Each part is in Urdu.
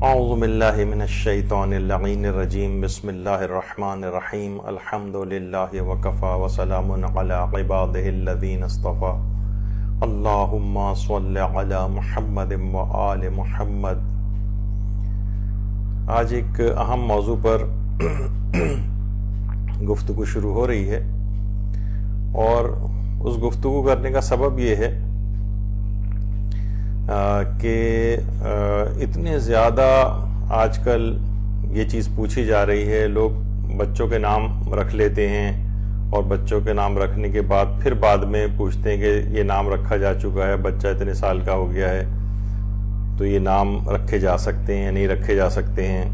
اعوذ باللہ من الشیطان اللعین الرجیم بسم اللہ الرحمن الرحیم الحمد للہ وکفا وسلام علی عبادہ الذین اصطفا اللہم صل علی محمد وآل محمد۔ آج ایک اہم موضوع پر گفتگو شروع ہو رہی ہے، اور اس گفتگو کرنے کا سبب یہ ہے کہ اتنے زیادہ آج کل یہ چیز پوچھی جا رہی ہے، لوگ بچوں کے نام رکھ لیتے ہیں اور بچوں کے نام رکھنے کے بعد پھر بعد میں پوچھتے ہیں کہ یہ نام رکھا جا چکا ہے، بچہ اتنے سال کا ہو گیا ہے تو یہ نام رکھے جا سکتے ہیں یا نہیں رکھے جا سکتے ہیں۔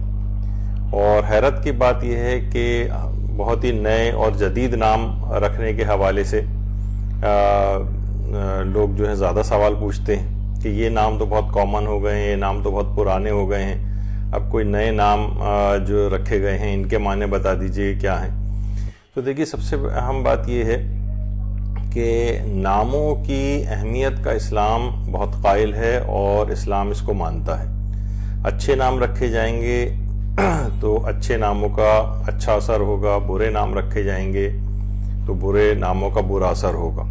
اور حیرت کی بات یہ ہے کہ بہت ہی نئے اور جدید نام رکھنے کے حوالے سے لوگ جو ہے زیادہ سوال پوچھتے ہیں کہ یہ نام تو بہت کامن ہو گئے ہیں، یہ نام تو بہت پرانے ہو گئے ہیں، اب کوئی نئے نام جو رکھے گئے ہیں ان کے معنی بتا دیجئے کیا ہیں۔ تو دیکھیے، سب سے اہم بات یہ ہے کہ ناموں کی اہمیت کا اسلام بہت قائل ہے اور اسلام اس کو مانتا ہے۔ اچھے نام رکھے جائیں گے تو اچھے ناموں کا اچھا اثر ہوگا، برے نام رکھے جائیں گے تو برے ناموں کا برا اثر ہوگا۔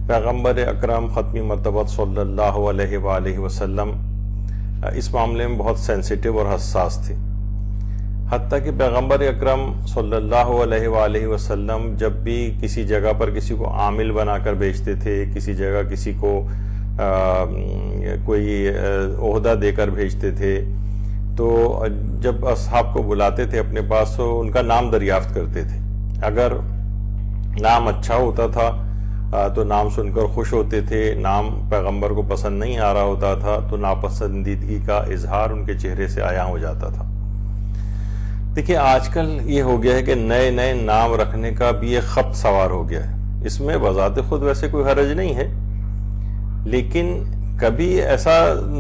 پیغمبر اکرم ختمی مرتبہ صلی اللہ علیہ وآلہ وسلم اس معاملے میں بہت سینسیٹیو اور حساس تھے، حتیٰ کہ پیغمبر اکرم صلی اللہ علیہ وآلہ وسلم جب بھی کسی جگہ پر کسی کو عامل بنا کر بھیجتے تھے، کسی جگہ کسی کو کوئی عہدہ دے کر بھیجتے تھے، تو جب اصحاب کو بلاتے تھے اپنے پاس تو ان کا نام دریافت کرتے تھے۔ اگر نام اچھا ہوتا تھا تو نام سن کر خوش ہوتے تھے، نام پیغمبر کو پسند نہیں آ رہا ہوتا تھا تو ناپسندیدگی کا اظہار ان کے چہرے سے عیاں ہو جاتا تھا۔ دیکھیے، آج کل یہ ہو گیا ہے کہ نئے نئے نام رکھنے کا بھی ایک خبت سوار ہو گیا ہے۔ اس میں بذات خود ویسے کوئی حرج نہیں ہے، لیکن کبھی ایسا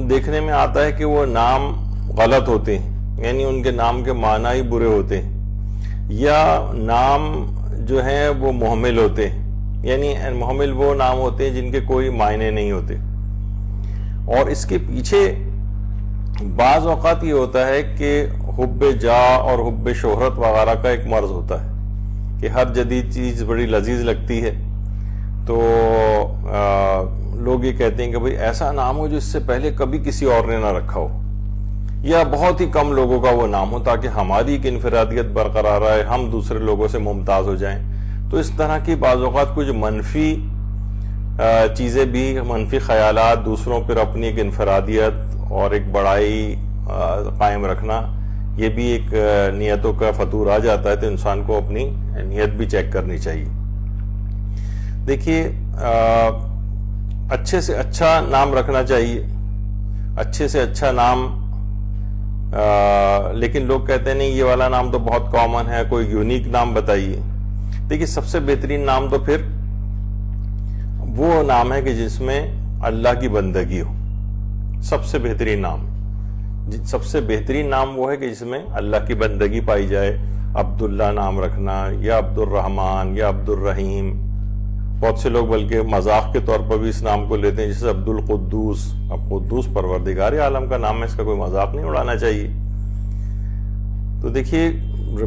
دیکھنے میں آتا ہے کہ وہ نام غلط ہوتے ہیں، یعنی ان کے نام کے معنی ہی برے ہوتے ہیں، یا نام جو ہیں وہ محمل ہوتے ہیں، یعنی محمل وہ نام ہوتے ہیں جن کے کوئی معنی نہیں ہوتے۔ اور اس کے پیچھے بعض اوقات یہ ہوتا ہے کہ حب جاہ اور حب شہرت وغیرہ کا ایک مرض ہوتا ہے کہ ہر جدید چیز بڑی لذیذ لگتی ہے، تو لوگ یہ کہتے ہیں کہ بھئی ایسا نام ہو جو اس سے پہلے کبھی کسی اور نے نہ رکھا ہو، یا بہت ہی کم لوگوں کا وہ نام ہو تاکہ ہماری ایک انفرادیت برقرار رہے، ہم دوسرے لوگوں سے ممتاز ہو جائیں۔ تو اس طرح کی بعض اوقات کچھ منفی چیزیں بھی، منفی خیالات، دوسروں پر اپنی ایک انفرادیت اور ایک بڑائی قائم رکھنا، یہ بھی ایک نیتوں کا فطور آ جاتا ہے، تو انسان کو اپنی نیت بھی چیک کرنی چاہیے۔ دیکھیے، اچھے سے اچھا نام رکھنا چاہیے، اچھے سے اچھا نام، لیکن لوگ کہتے ہیں نہیں یہ والا نام تو بہت کامن ہے، کوئی یونیک نام بتائیے۔ دیکھیے، سب سے بہترین نام تو پھر وہ نام ہے کہ جس میں اللہ کی بندگی ہو۔ سب سے بہترین نام، سب سے بہترین نام وہ ہے کہ جس میں اللہ کی بندگی پائی جائے۔ عبداللہ نام رکھنا، یا عبد الرحمن، یا عبد الرحیم، بہت سے لوگ بلکہ مذاق کے طور پر بھی اس نام کو لیتے ہیں، جیسے عبد القدوس۔ اب قدوس پروردگار عالم کا نام ہے، اس کا کوئی مذاق نہیں اڑانا چاہیے۔ تو دیکھیے،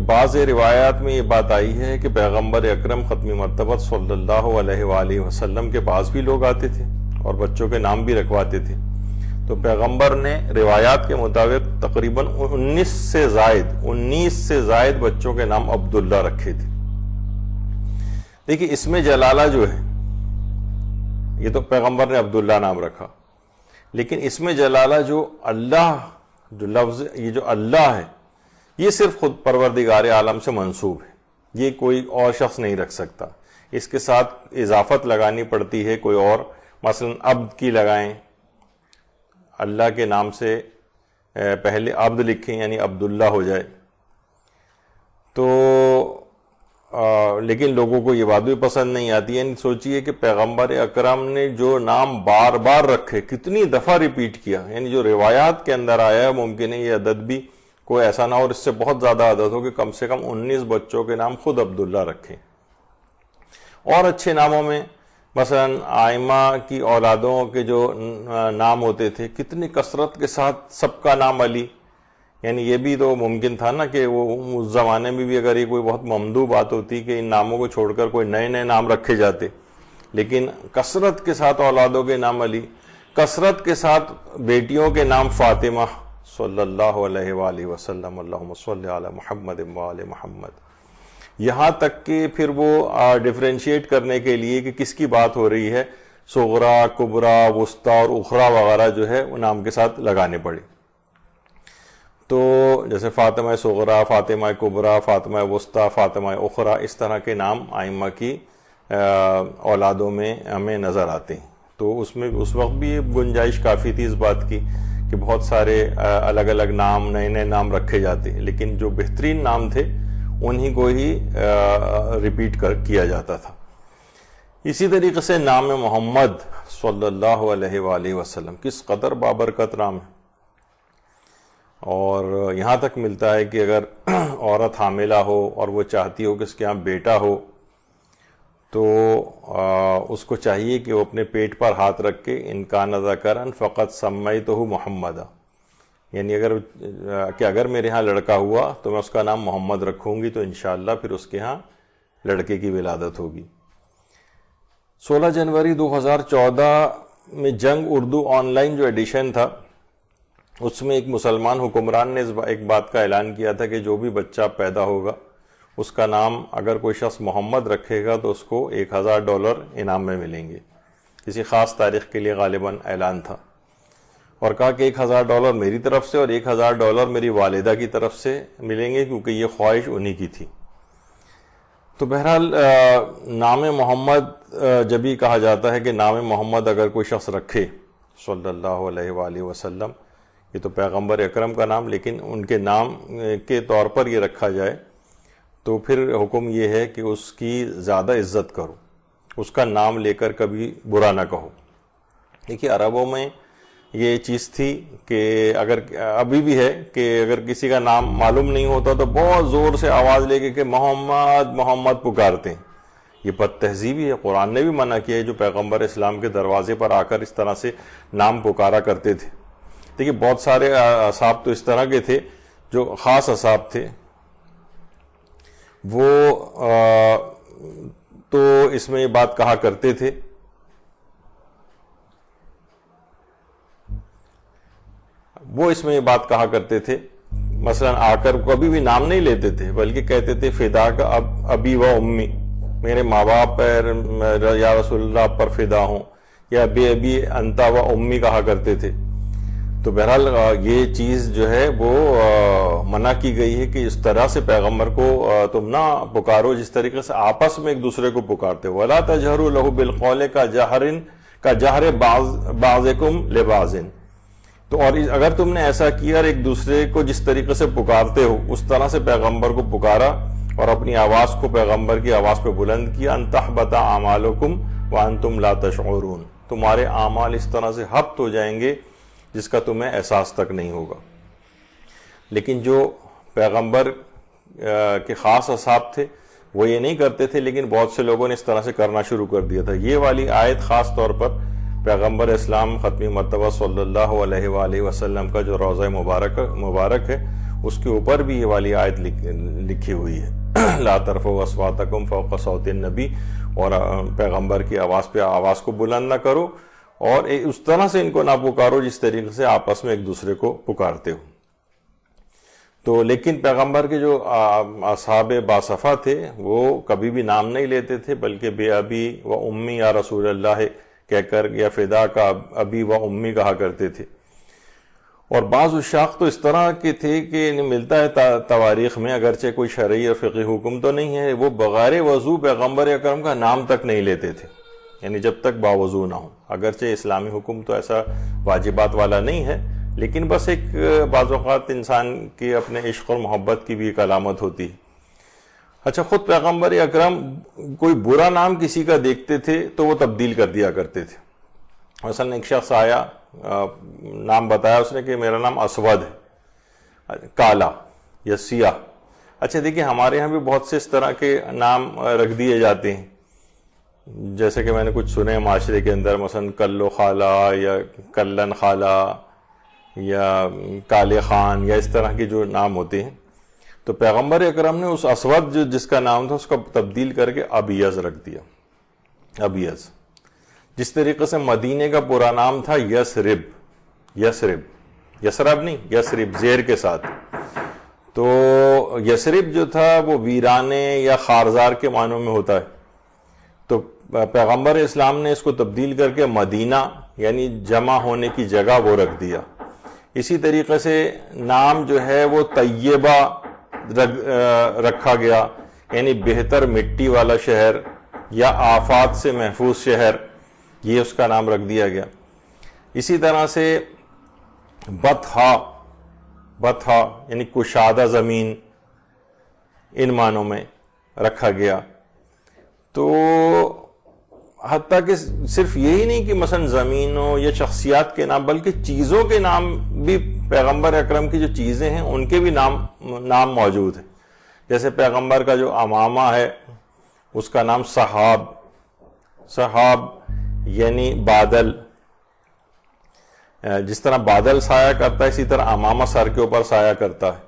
بعض روایات میں یہ بات آئی ہے کہ پیغمبر اکرم ختمی مرتبہ صلی اللہ علیہ وآلہ وسلم کے پاس بھی لوگ آتے تھے اور بچوں کے نام بھی رکھواتے تھے، تو پیغمبر نے روایات کے مطابق تقریباً 19 سے زائد بچوں کے نام عبداللہ رکھے تھے۔ دیکھیے، اس میں جلالہ جو ہے، یہ تو پیغمبر نے عبداللہ نام رکھا، لیکن اس میں جلالہ جو اللہ، جو لفظ یہ جو اللہ ہے، یہ صرف خود پروردگار عالم سے منسوب ہے، یہ کوئی اور شخص نہیں رکھ سکتا۔ اس کے ساتھ اضافت لگانی پڑتی ہے کوئی اور، مثلا عبد کی لگائیں، اللہ کے نام سے پہلے عبد لکھیں یعنی عبداللہ ہو جائے۔ تو لیکن لوگوں کو یہ بات بھی پسند نہیں آتی، یعنی سوچئے کہ پیغمبر اکرم نے جو نام بار بار رکھے، کتنی دفعہ ریپیٹ کیا، یعنی جو روایات کے اندر آیا ہے، ممکن ہے یہ عدد بھی کوئی ایسا نہ ہو اور اس سے بہت زیادہ عدد ہو کہ کم سے کم 19 بچوں کے نام خود عبداللہ رکھیں۔ اور اچھے ناموں میں مثلا آئمہ کی اولادوں کے جو نام ہوتے تھے کتنی کثرت کے ساتھ سب کا نام علی، یعنی یہ بھی تو ممکن تھا نا کہ وہ اس زمانے میں بھی اگر یہ کوئی بہت ممدوح بات ہوتی کہ ان ناموں کو چھوڑ کر کوئی نئے نئے نام رکھے جاتے، لیکن کثرت کے ساتھ اولادوں کے نام علی، کثرت کے ساتھ بیٹیوں کے نام فاطمہ صلی اللہ علیہ وآلہ وسلم، اللہم صلی علی محمد وآل محمد، یہاں تک کہ پھر وہ ڈیفرینشیٹ کرنے کے لیے کہ کس کی بات ہو رہی ہے صغرا، کبرا، وسطیٰ اور اخرا وغیرہ جو ہے وہ نام کے ساتھ لگانے پڑے. تو جیسے فاطمہ صغرا، فاطمہ کبرا، فاطمہ وسطیٰ، فاطمہ اخرا، اس طرح کے نام آئمہ کی اولادوں میں ہمیں نظر آتے ہیں. تو اس میں اس وقت بھی گنجائش کافی تھی اس بات کی کہ بہت سارے الگ الگ نام، نئے نئے نام رکھے جاتے، لیکن جو بہترین نام تھے انہی کو ہی ریپیٹ کیا جاتا تھا. اسی طریقے سے نام محمد صلی اللہ علیہ وآلہ وسلم کس قدر بابرکت نام ہے، اور یہاں تک ملتا ہے کہ اگر عورت حاملہ ہو اور وہ چاہتی ہو کہ اس کے ہاں بیٹا ہو تو اس کو چاہیے کہ وہ اپنے پیٹ پر ہاتھ رکھ کے ان کان ذکرا فقط سمیتہ محمدا، یعنی اگر میرے ہاں لڑکا ہوا تو میں اس کا نام محمد رکھوں گی، تو انشاءاللہ پھر اس کے ہاں لڑکے کی ولادت ہوگی. 16 جنوری 2014 میں جنگ اردو آن لائن جو ایڈیشن تھا اس میں ایک مسلمان حکمران نے ایک بات کا اعلان کیا تھا کہ جو بھی بچہ پیدا ہوگا اس کا نام اگر کوئی شخص محمد رکھے گا تو اس کو $1000 انعام میں ملیں گے. کسی خاص تاریخ کے لیے غالباً اعلان تھا، اور کہا کہ $1000 میری طرف سے اور $1000 میری والدہ کی طرف سے ملیں گے کیونکہ یہ خواہش انہی کی تھی. تو بہرحال نام محمد جب ہی کہا جاتا ہے کہ نام محمد اگر کوئی شخص رکھے صلی اللہ علیہ وآلہ وسلم، یہ تو پیغمبر اکرم کا نام، لیکن ان کے نام کے طور پر یہ رکھا جائے تو پھر حکم یہ ہے کہ اس کی زیادہ عزت کرو، اس کا نام لے کر کبھی برا نہ کہو. دیکھیے عربوں میں یہ چیز تھی کہ اگر ابھی بھی ہے کہ اگر کسی کا نام معلوم نہیں ہوتا تو بہت زور سے آواز لے کے کہ محمد محمد پکارتے ہیں. یہ بد تہذیبی ہے، قرآن نے بھی منع کیا ہے جو پیغمبر اسلام کے دروازے پر آ کر اس طرح سے نام پکارا کرتے تھے. دیکھیے بہت سارے اصحاب تو اس طرح کے تھے جو خاص اصحاب تھے، وہ تو اس میں یہ بات کہا کرتے تھے مثلا آ کر کبھی بھی نام نہیں لیتے تھے بلکہ کہتے تھے فدا کا ابی و امی، میرے ماں باپ پر یا رسول اللہ پر فدا ہوں، یا بے ابی انتا و امی کہا کرتے تھے. تو بہرحال یہ چیز جو ہے وہ منع کی گئی ہے کہ اس طرح سے پیغمبر کو تم نہ پکارو جس طریقے سے آپس میں ایک دوسرے کو پکارتے ہو. وَلَا تَجْهَرُوا لَهُ بِالْقَوْلِ كَجَهْرِ بَعْضِكُمْ لِبَعْضٍ. تو اور اگر تم نے ایسا کیا اور ایک دوسرے کو جس طریقے سے پکارتے ہو اس طرح سے پیغمبر کو پکارا اور اپنی آواز کو پیغمبر کی آواز پہ بلند کیا، أَن تَحْبَطَ أَعْمَالُكُمْ وَأَنْتُمْ لَا تَشْعُرُونَ، تمہارے اعمال اس طرح سے حبط ہو جائیں گے جس کا تمہیں احساس تک نہیں ہوگا. لیکن جو پیغمبر کے خاص اصحاب تھے وہ یہ نہیں کرتے تھے، لیکن بہت سے لوگوں نے اس طرح سے کرنا شروع کر دیا تھا. یہ والی آیت خاص طور پر پیغمبر اسلام ختمی مرتبہ صلی اللہ علیہ وآلہ وسلم کا جو روضہ مبارک ہے اس کے اوپر بھی یہ والی آیت لکھی ہوئی ہے لا ترفعوا اصواتکم فوق صوت النبی، اور پیغمبر کی آواز پہ آواز کو بلند نہ کرو اور اس طرح سے ان کو نہ پکارو جس طریقے سے آپس میں ایک دوسرے کو پکارتے ہو. تو لیکن پیغمبر کے جو اصحاب باصفا تھے وہ کبھی بھی نام نہیں لیتے تھے بلکہ بے ابی و امی یا رسول اللہ کہہ کر یا فدا کا ابی و امی کہا کرتے تھے. اور بعض عشاق تو اس طرح کے تھے کہ ملتا ہے تواریخ میں، اگرچہ کوئی شرعی اور فقہی حکم تو نہیں ہے، وہ بغیر وضو پیغمبر اکرم کا نام تک نہیں لیتے تھے، یعنی جب تک باوضو نہ ہو. اگرچہ اسلامی حکم تو ایسا واجبات والا نہیں ہے، لیکن بس ایک بعض اوقات انسان کے اپنے عشق اور محبت کی بھی ایک علامت ہوتی ہے. اچھا، خود پیغمبر اکرم کوئی برا نام کسی کا دیکھتے تھے تو وہ تبدیل کر دیا کرتے تھے. مثلا ایک شخص آیا، نام بتایا اس نے کہ میرا نام اسود ہے، کالا یا سیاہ. اچھا دیکھیں ہمارے ہاں بھی بہت سے اس طرح کے نام رکھ دیے جاتے ہیں، جیسے کہ میں نے کچھ سنے معاشرے کے اندر، مثلا کلو خالہ یا کلن خالہ یا کالے خان یا اس طرح کے جو نام ہوتے ہیں، تو پیغمبر اکرم نے اس اسود جس کا نام تھا اس کا تبدیل کر کے ابیض رکھ دیا، ابیض. جس طریقے سے مدینے کا پورا نام تھا یسرب، یسرب نہیں، یسرب زیر کے ساتھ. تو یسرب جو تھا وہ ویرانے یا خارزار کے معنوں میں ہوتا ہے. تو پیغمبر اسلام نے اس کو تبدیل کر کے مدینہ یعنی جمع ہونے کی جگہ وہ رکھ دیا. اسی طریقے سے نام جو ہے وہ طیبہ رکھا گیا، یعنی بہتر مٹی والا شہر یا آفات سے محفوظ شہر، یہ اس کا نام رکھ دیا گیا. اسی طرح سے بطحا یعنی کشادہ زمین، ان معنوں میں رکھا گیا. تو حتیٰ کہ صرف یہی نہیں کہ مثلا زمینوں یا شخصیات کے نام، بلکہ چیزوں کے نام بھی پیغمبر اکرم کی جو چیزیں ہیں ان کے بھی نام موجود ہیں. جیسے پیغمبر کا جو امامہ ہے اس کا نام صحاب یعنی بادل. جس طرح بادل سایہ کرتا ہے اسی طرح امامہ سر کے اوپر سایہ کرتا ہے.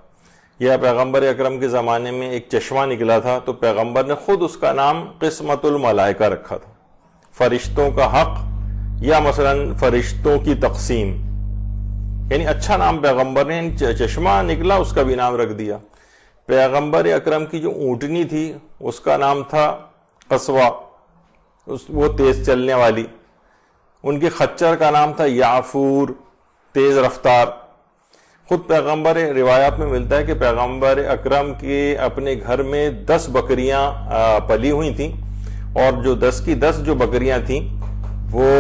یہ پیغمبر اکرم کے زمانے میں ایک چشمہ نکلا تھا تو پیغمبر نے خود اس کا نام قسمت الملائکہ رکھا تھا، فرشتوں کا حق یا مثلا فرشتوں کی تقسیم. یعنی اچھا نام پیغمبر نے، چشمہ نکلا اس کا بھی نام رکھ دیا. پیغمبر اکرم کی جو اونٹنی تھی اس کا نام تھا قصوہ، وہ تیز چلنے والی. ان کے خچر کا نام تھا یعفور، تیز رفتار. خود پیغمبر روایات میں ملتا ہے کہ پیغمبر اکرم کے اپنے گھر میں 10 بکریاں پلی ہوئی تھیں، اور جو 10 کی 10 جو بکریاں تھیں وہ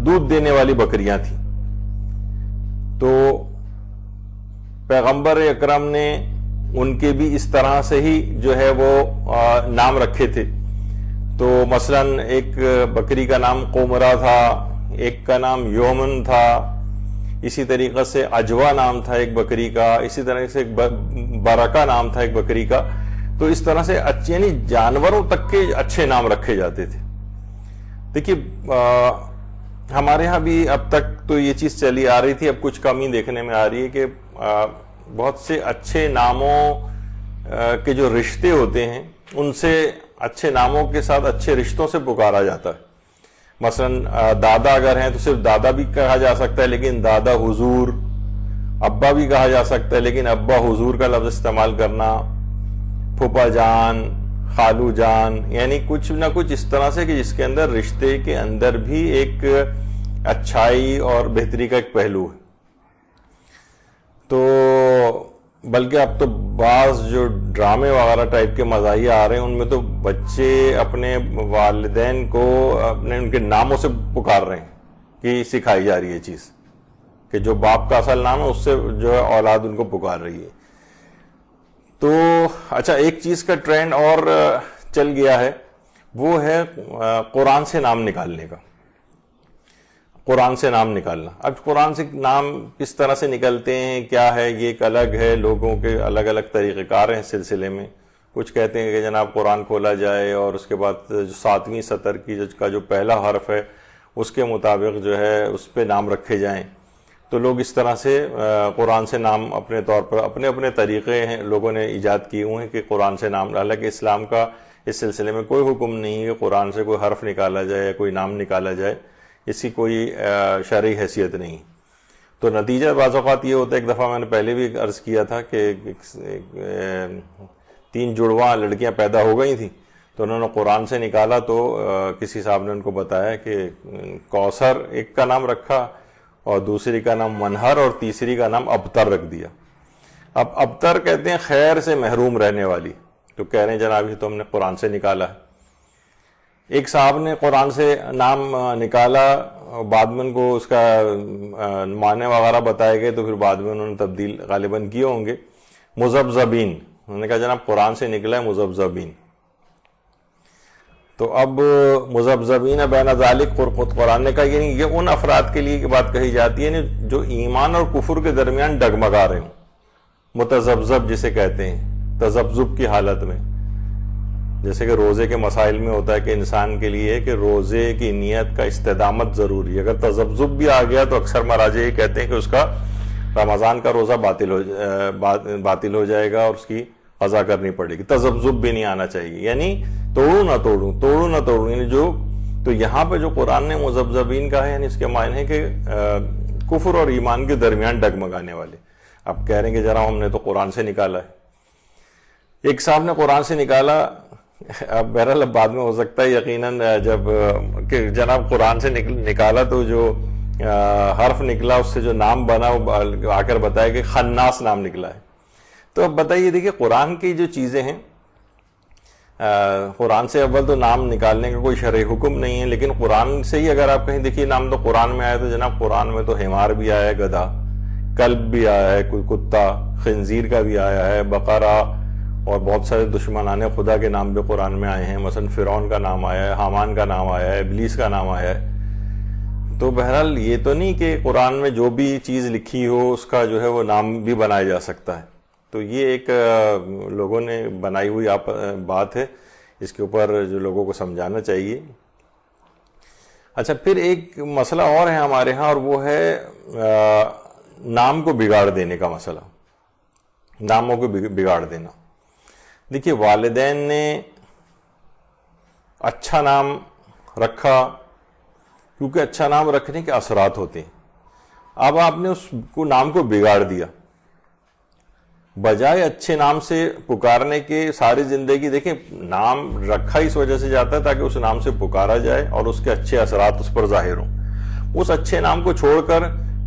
دودھ دینے والی بکریاں تھیں. تو پیغمبر اکرم نے ان کے بھی اس طرح سے ہی جو ہے وہ نام رکھے تھے. تو مثلا ایک بکری کا نام قمرہ تھا، ایک کا نام یومن تھا، اسی طریقے سے عجوہ نام تھا ایک بکری کا، اسی طرح سے ایک برکہ نام تھا ایک بکری کا. تو اس طرح سے اچھے یعنی جانوروں تک کے اچھے نام رکھے جاتے تھے. دیکھیے ہمارے ہاں بھی اب تک تو یہ چیز چلی آ رہی تھی، اب کچھ کمی دیکھنے میں آ رہی ہے کہ بہت سے اچھے ناموں کے جو رشتے ہوتے ہیں ان سے اچھے ناموں کے ساتھ اچھے رشتوں سے پکارا جاتا ہے. مثلا دادا اگر ہیں تو صرف دادا بھی کہا جا سکتا ہے لیکن دادا حضور، ابا بھی کہا جا سکتا ہے لیکن ابا حضور کا لفظ استعمال کرنا، پھوپھا جان، خالو جان، یعنی کچھ نہ کچھ اس طرح سے کہ جس کے اندر رشتے کے اندر بھی ایک اچھائی اور بہتری کا ایک پہلو ہے. تو بلکہ اب تو بعض جو ڈرامے وغیرہ ٹائپ کے مزاحیہ آ رہے ہیں ان میں تو بچے اپنے والدین کو ان کے ناموں سے پکار رہے ہیں کہ سکھائی جا رہی ہے چیز کہ جو باپ کا اصل نام ہے اس سے جو ہے اولاد ان کو پکار رہی ہے. تو اچھا ایک چیز کا ٹرینڈ اور چل گیا ہے، وہ ہے قرآن سے نام نکالنے کا. قرآن سے نام نکالنا. اب قرآن سے نام کس طرح سے نکلتے ہیں کیا ہے یہ ایک الگ ہے، لوگوں کے الگ الگ طریقہ کار ہیں اس سلسلے میں. کچھ کہتے ہیں کہ جناب قرآن کھولا جائے اور اس کے بعد 7ویں سطر کی کا جو پہلا حرف ہے اس کے مطابق جو ہے اس پہ نام رکھے جائیں. تو لوگ اس طرح سے قرآن سے نام اپنے طور پر اپنے اپنے طریقے ہیں لوگوں نے ایجاد کیے ہوئے ہیں کہ قرآن سے نام. حالانکہ اسلام کا اس سلسلے میں کوئی حکم نہیں ہے کہ قرآن سے کوئی حرف نکالا جائے یا کوئی نام نکالا جائے، اس کی کوئی شرعی حیثیت نہیں. تو نتیجہ بعض اوقات یہ ہوتا ہے، ایک دفعہ میں نے پہلے بھی عرض کیا تھا کہ 3 جڑواں لڑکیاں پیدا ہو گئی تھیں تو انہوں نے قرآن سے نکالا تو کسی صاحب نے ان کو بتایا کہ کوثر ایک کا نام رکھا اور دوسری کا نام منہر اور تیسری کا نام ابتر رکھ دیا. اب ابتر کہتے ہیں خیر سے محروم رہنے والی. تو کہہ رہے ہیں جناب یہ تو ہم نے قرآن سے نکالا ہے. ایک صاحب نے قرآن سے نام نکالا، بعد میں ان کو اس کا معنی وغیرہ بتائے گئے تو پھر بعد میں انہوں نے تبدیل غالباً کیے ہوں گے. مذبذبین، انہوں نے کہا جناب قرآن سے نکلا ہے مذبذبین. تو اب مذبذبین بین ذالک قرآن نے کہا یعنی یہ ان افراد کے لیے بات کہی جاتی ہے جو ایمان اور کفر کے درمیان ڈگمگا رہے ہوں، متذبذب جسے کہتے ہیں، تذبذب کی حالت میں. جیسے کہ روزے کے مسائل میں ہوتا ہے کہ انسان کے لیے کہ روزے کی نیت کا استدامت ضروری ہے. اگر تذبذب بھی آ گیا تو اکثر مراجع یہ کہتے ہیں کہ اس کا رمضان کا روزہ باطل ہو جائے گا اور اس کی قضا کرنی پڑے گی. تذبذب بھی نہیں آنا چاہیے, یعنی توڑوں نہ توڑوں یعنی جو. تو یہاں پہ جو قرآن نے مذبذبین کا ہے یعنی اس کے معنی ہے کہ کفر اور ایمان کے درمیان ڈگمگانے والے. اب کہہ رہے ہیں کہ جناب ہم نے تو قرآن سے نکالا ہے. ایک صاحب نے قرآن سے نکالا, اب بہرحال بعد میں ہو سکتا ہے یقیناً جب کہ جناب قرآن سے نکالا تو جو حرف نکلا اس سے جو نام بنا وہ آ کر بتایا کہ خناس نام نکلا ہے. تو اب بتائیے دیکھیے قرآن کی جو چیزیں ہیں, قرآن سے اول تو نام نکالنے کا کوئی شرعی حکم نہیں ہے, لیکن قرآن سے ہی اگر آپ کہیں دیکھیے نام تو قرآن میں آیا تو جناب قرآن میں تو حمار بھی آیا ہے, گدھا, کلب بھی آیا ہے, کوئی کتا, خنزیر کا بھی آیا ہے, بقرہ, اور بہت سارے دشمنان خدا کے نام بھی قرآن میں آئے ہیں. مثلا فرعون کا نام آیا ہے, حامان کا نام آیا ہے, ابلیس کا نام آیا ہے. تو بہرحال یہ تو نہیں کہ قرآن میں جو بھی چیز لکھی ہو اس کا جو ہے وہ نام بھی بنایا جا سکتا ہے. تو یہ ایک لوگوں نے بنائی ہوئی بات ہے, اس کے اوپر جو لوگوں کو سمجھانا چاہیے. اچھا, پھر ایک مسئلہ اور ہے ہمارے ہاں, اور وہ ہے نام کو بگاڑ دینے کا مسئلہ, ناموں کو بگاڑ دینا. دیکھیے والدین نے اچھا نام رکھا کیونکہ اچھا نام رکھنے کے اثرات ہوتے ہیں. اب آپ نے اس کو نام کو بگاڑ دیا, بجائے اچھے نام سے پکارنے کے ساری زندگی. دیکھیں نام رکھا اس وجہ سے جاتا ہے تاکہ اس نام سے پکارا جائے اور اس کے اچھے اثرات اس پر ظاہر ہوں. اس اچھے نام کو چھوڑ کر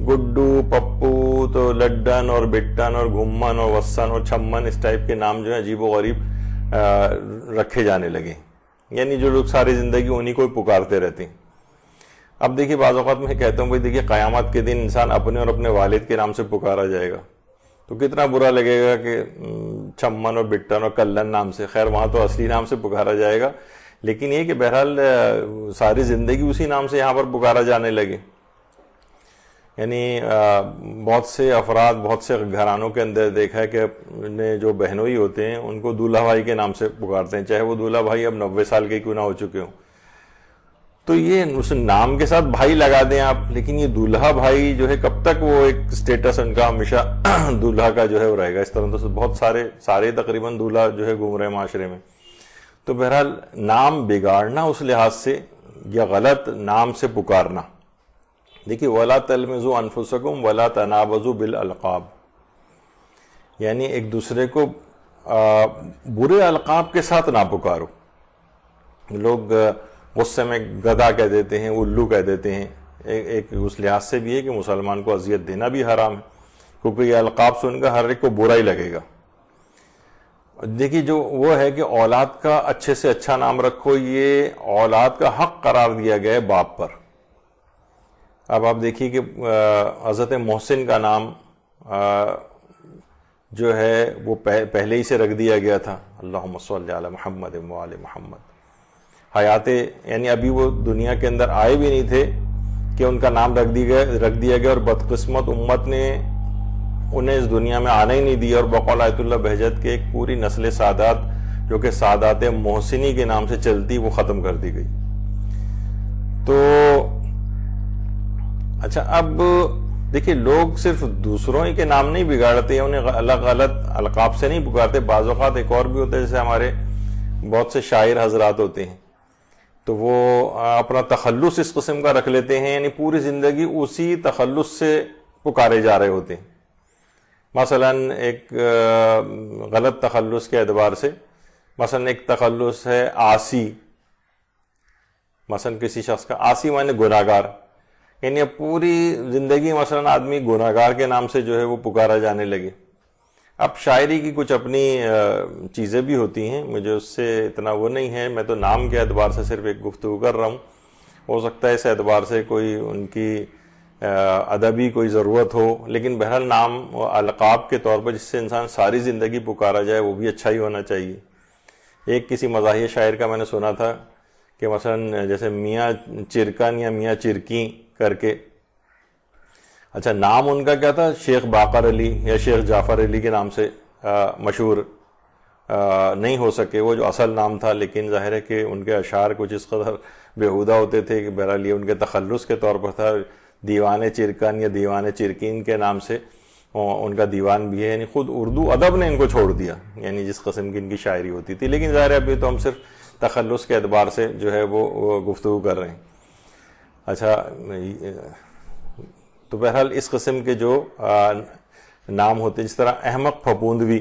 گڈو, پپو, تو لڈن اور بٹن اور گھمن اور وسن اور چھمن اس ٹائپ کے نام جو ہیں عجیب و غریب رکھے جانے لگے, یعنی جو لوگ ساری زندگی انہی کو پکارتے رہتے ہیں. اب دیکھیے بعض اوقات میں کہتا ہوں بھائی دیکھیے قیامت کے دن انسان اپنے اور اپنے والد کے نام سے پکارا جائے گا تو کتنا برا لگے گا کہ چھمن اور بٹن اور کلن نام سے. خیر وہاں تو اصلی نام سے پکارا جائے گا, لیکن یہ کہ بہرحال ساری زندگی اسی نام سے یہاں پر پکارا جانے لگے. یعنی بہت سے افراد, بہت سے گھرانوں کے اندر دیکھا ہے کہ جو بہنوئی ہوتے ہیں ان کو دولہا بھائی کے نام سے پکارتے ہیں, چاہے وہ دولہا بھائی اب 90 سال کے کیوں نہ ہو چکے ہوں. تو یہ اس نام کے ساتھ بھائی لگا دیں آپ, لیکن یہ دولہا بھائی جو ہے کب تک وہ ایک سٹیٹس ان کا ہمیشہ دولہا کا جو ہے وہ رہے گا. اس طرح تو بہت سارے تقریباً دولہا جو ہے گھوم رہے ہیں معاشرے میں. تو بہرحال نام بگاڑنا اس لحاظ سے یا غلط نام سے پکارنا. دیکھیے وَلَا تَلْمِزُوا أَنفُسَكُمْ وَلَا تَنَابَزُوا بِالْأَلْقَابِ, یعنی ایک دوسرے کو برے القاب کے ساتھ نہ پکارو. لوگ غصے میں گدھا کہہ دیتے ہیں, الو کہہ دیتے ہیں. ایک اس لحاظ سے بھی ہے کہ مسلمان کو اذیت دینا بھی حرام ہے, کیونکہ یہ القاب سن کر ہر ایک کو برا ہی لگے گا. دیکھیے جو وہ ہے کہ اولاد کا اچھے سے اچھا نام رکھو, یہ اولاد کا حق قرار دیا گیا ہے باپ پر. اب آپ دیکھیے کہ حضرت محسن کا نام جو ہے وہ پہلے ہی سے رکھ دیا گیا تھا, اللہم صلی علی محمد وآل محمد. حیات یعنی ابھی وہ دنیا کے اندر آئے بھی نہیں تھے کہ ان کا نام رکھ دیا گیا, اور بدقسمت امت نے انہیں اس دنیا میں آنا ہی نہیں دیا, اور بقول آیت اللہ بہجت کے ایک پوری نسل سادات جو کہ سادات محسنی کے نام سے چلتی وہ ختم کر دی گئی. تو اچھا, اب دیکھیے لوگ صرف دوسروں ہی کے نام نہیں بگاڑتے, انہیں غلط القاب سے نہیں پکارتے. بعض اوقات ایک اور بھی ہوتا ہے, جیسے ہمارے بہت سے شاعر حضرات ہوتے ہیں تو وہ اپنا تخلص اس قسم کا رکھ لیتے ہیں, یعنی پوری زندگی اسی تخلص سے پکارے جا رہے ہوتے ہیں. مثلا ایک غلط تخلص کے اعتبار سے, مثلا ایک تخلص ہے آسی, مثلا کسی شخص کا آسی معنی گناہگار, یعنی اب پوری زندگی مثلا آدمی گناہگار کے نام سے جو ہے وہ پکارا جانے لگے. اب شاعری کی کچھ اپنی چیزیں بھی ہوتی ہیں, مجھے اس سے اتنا وہ نہیں ہے, میں تو نام کے اعتبار سے صرف ایک گفتگو کر رہا ہوں. ہو سکتا ہے اس اعتبار سے کوئی ان کی ادبی کوئی ضرورت ہو, لیکن بہرحال نام القاب کے طور پر جس سے انسان ساری زندگی پکارا جائے وہ بھی اچھا ہی ہونا چاہیے. ایک کسی مزاحیہ شاعر کا میں نے سنا تھا کہ مثلا جیسے میاں چرکن یا میاں چرکی کر کے, اچھا نام ان کا کیا تھا, شیخ باقر علی یا شیخ جعفر علی کے نام سے مشہور, نہیں ہو سکے وہ جو اصل نام تھا، لیکن ظاہر ہے کہ ان کے اشعار کچھ اس قدر بیہودہ ہوتے تھے کہ بہرحال یہ ان کے تخلص کے طور پر تھا. دیوان چرکن یا دیوان چرکین کے نام سے ان کا دیوان بھی ہے. یعنی خود اردو ادب نے ان کو چھوڑ دیا، یعنی جس قسم کی ان کی شاعری ہوتی تھی. لیکن ظاہر ہے ابھی تو ہم صرف تخلص کے اعتبار سے جو ہے وہ گفتگو کر رہے ہیں. اچھا، تو بہرحال اس قسم کے جو نام ہوتے، جس طرح احمق پھپوندوی.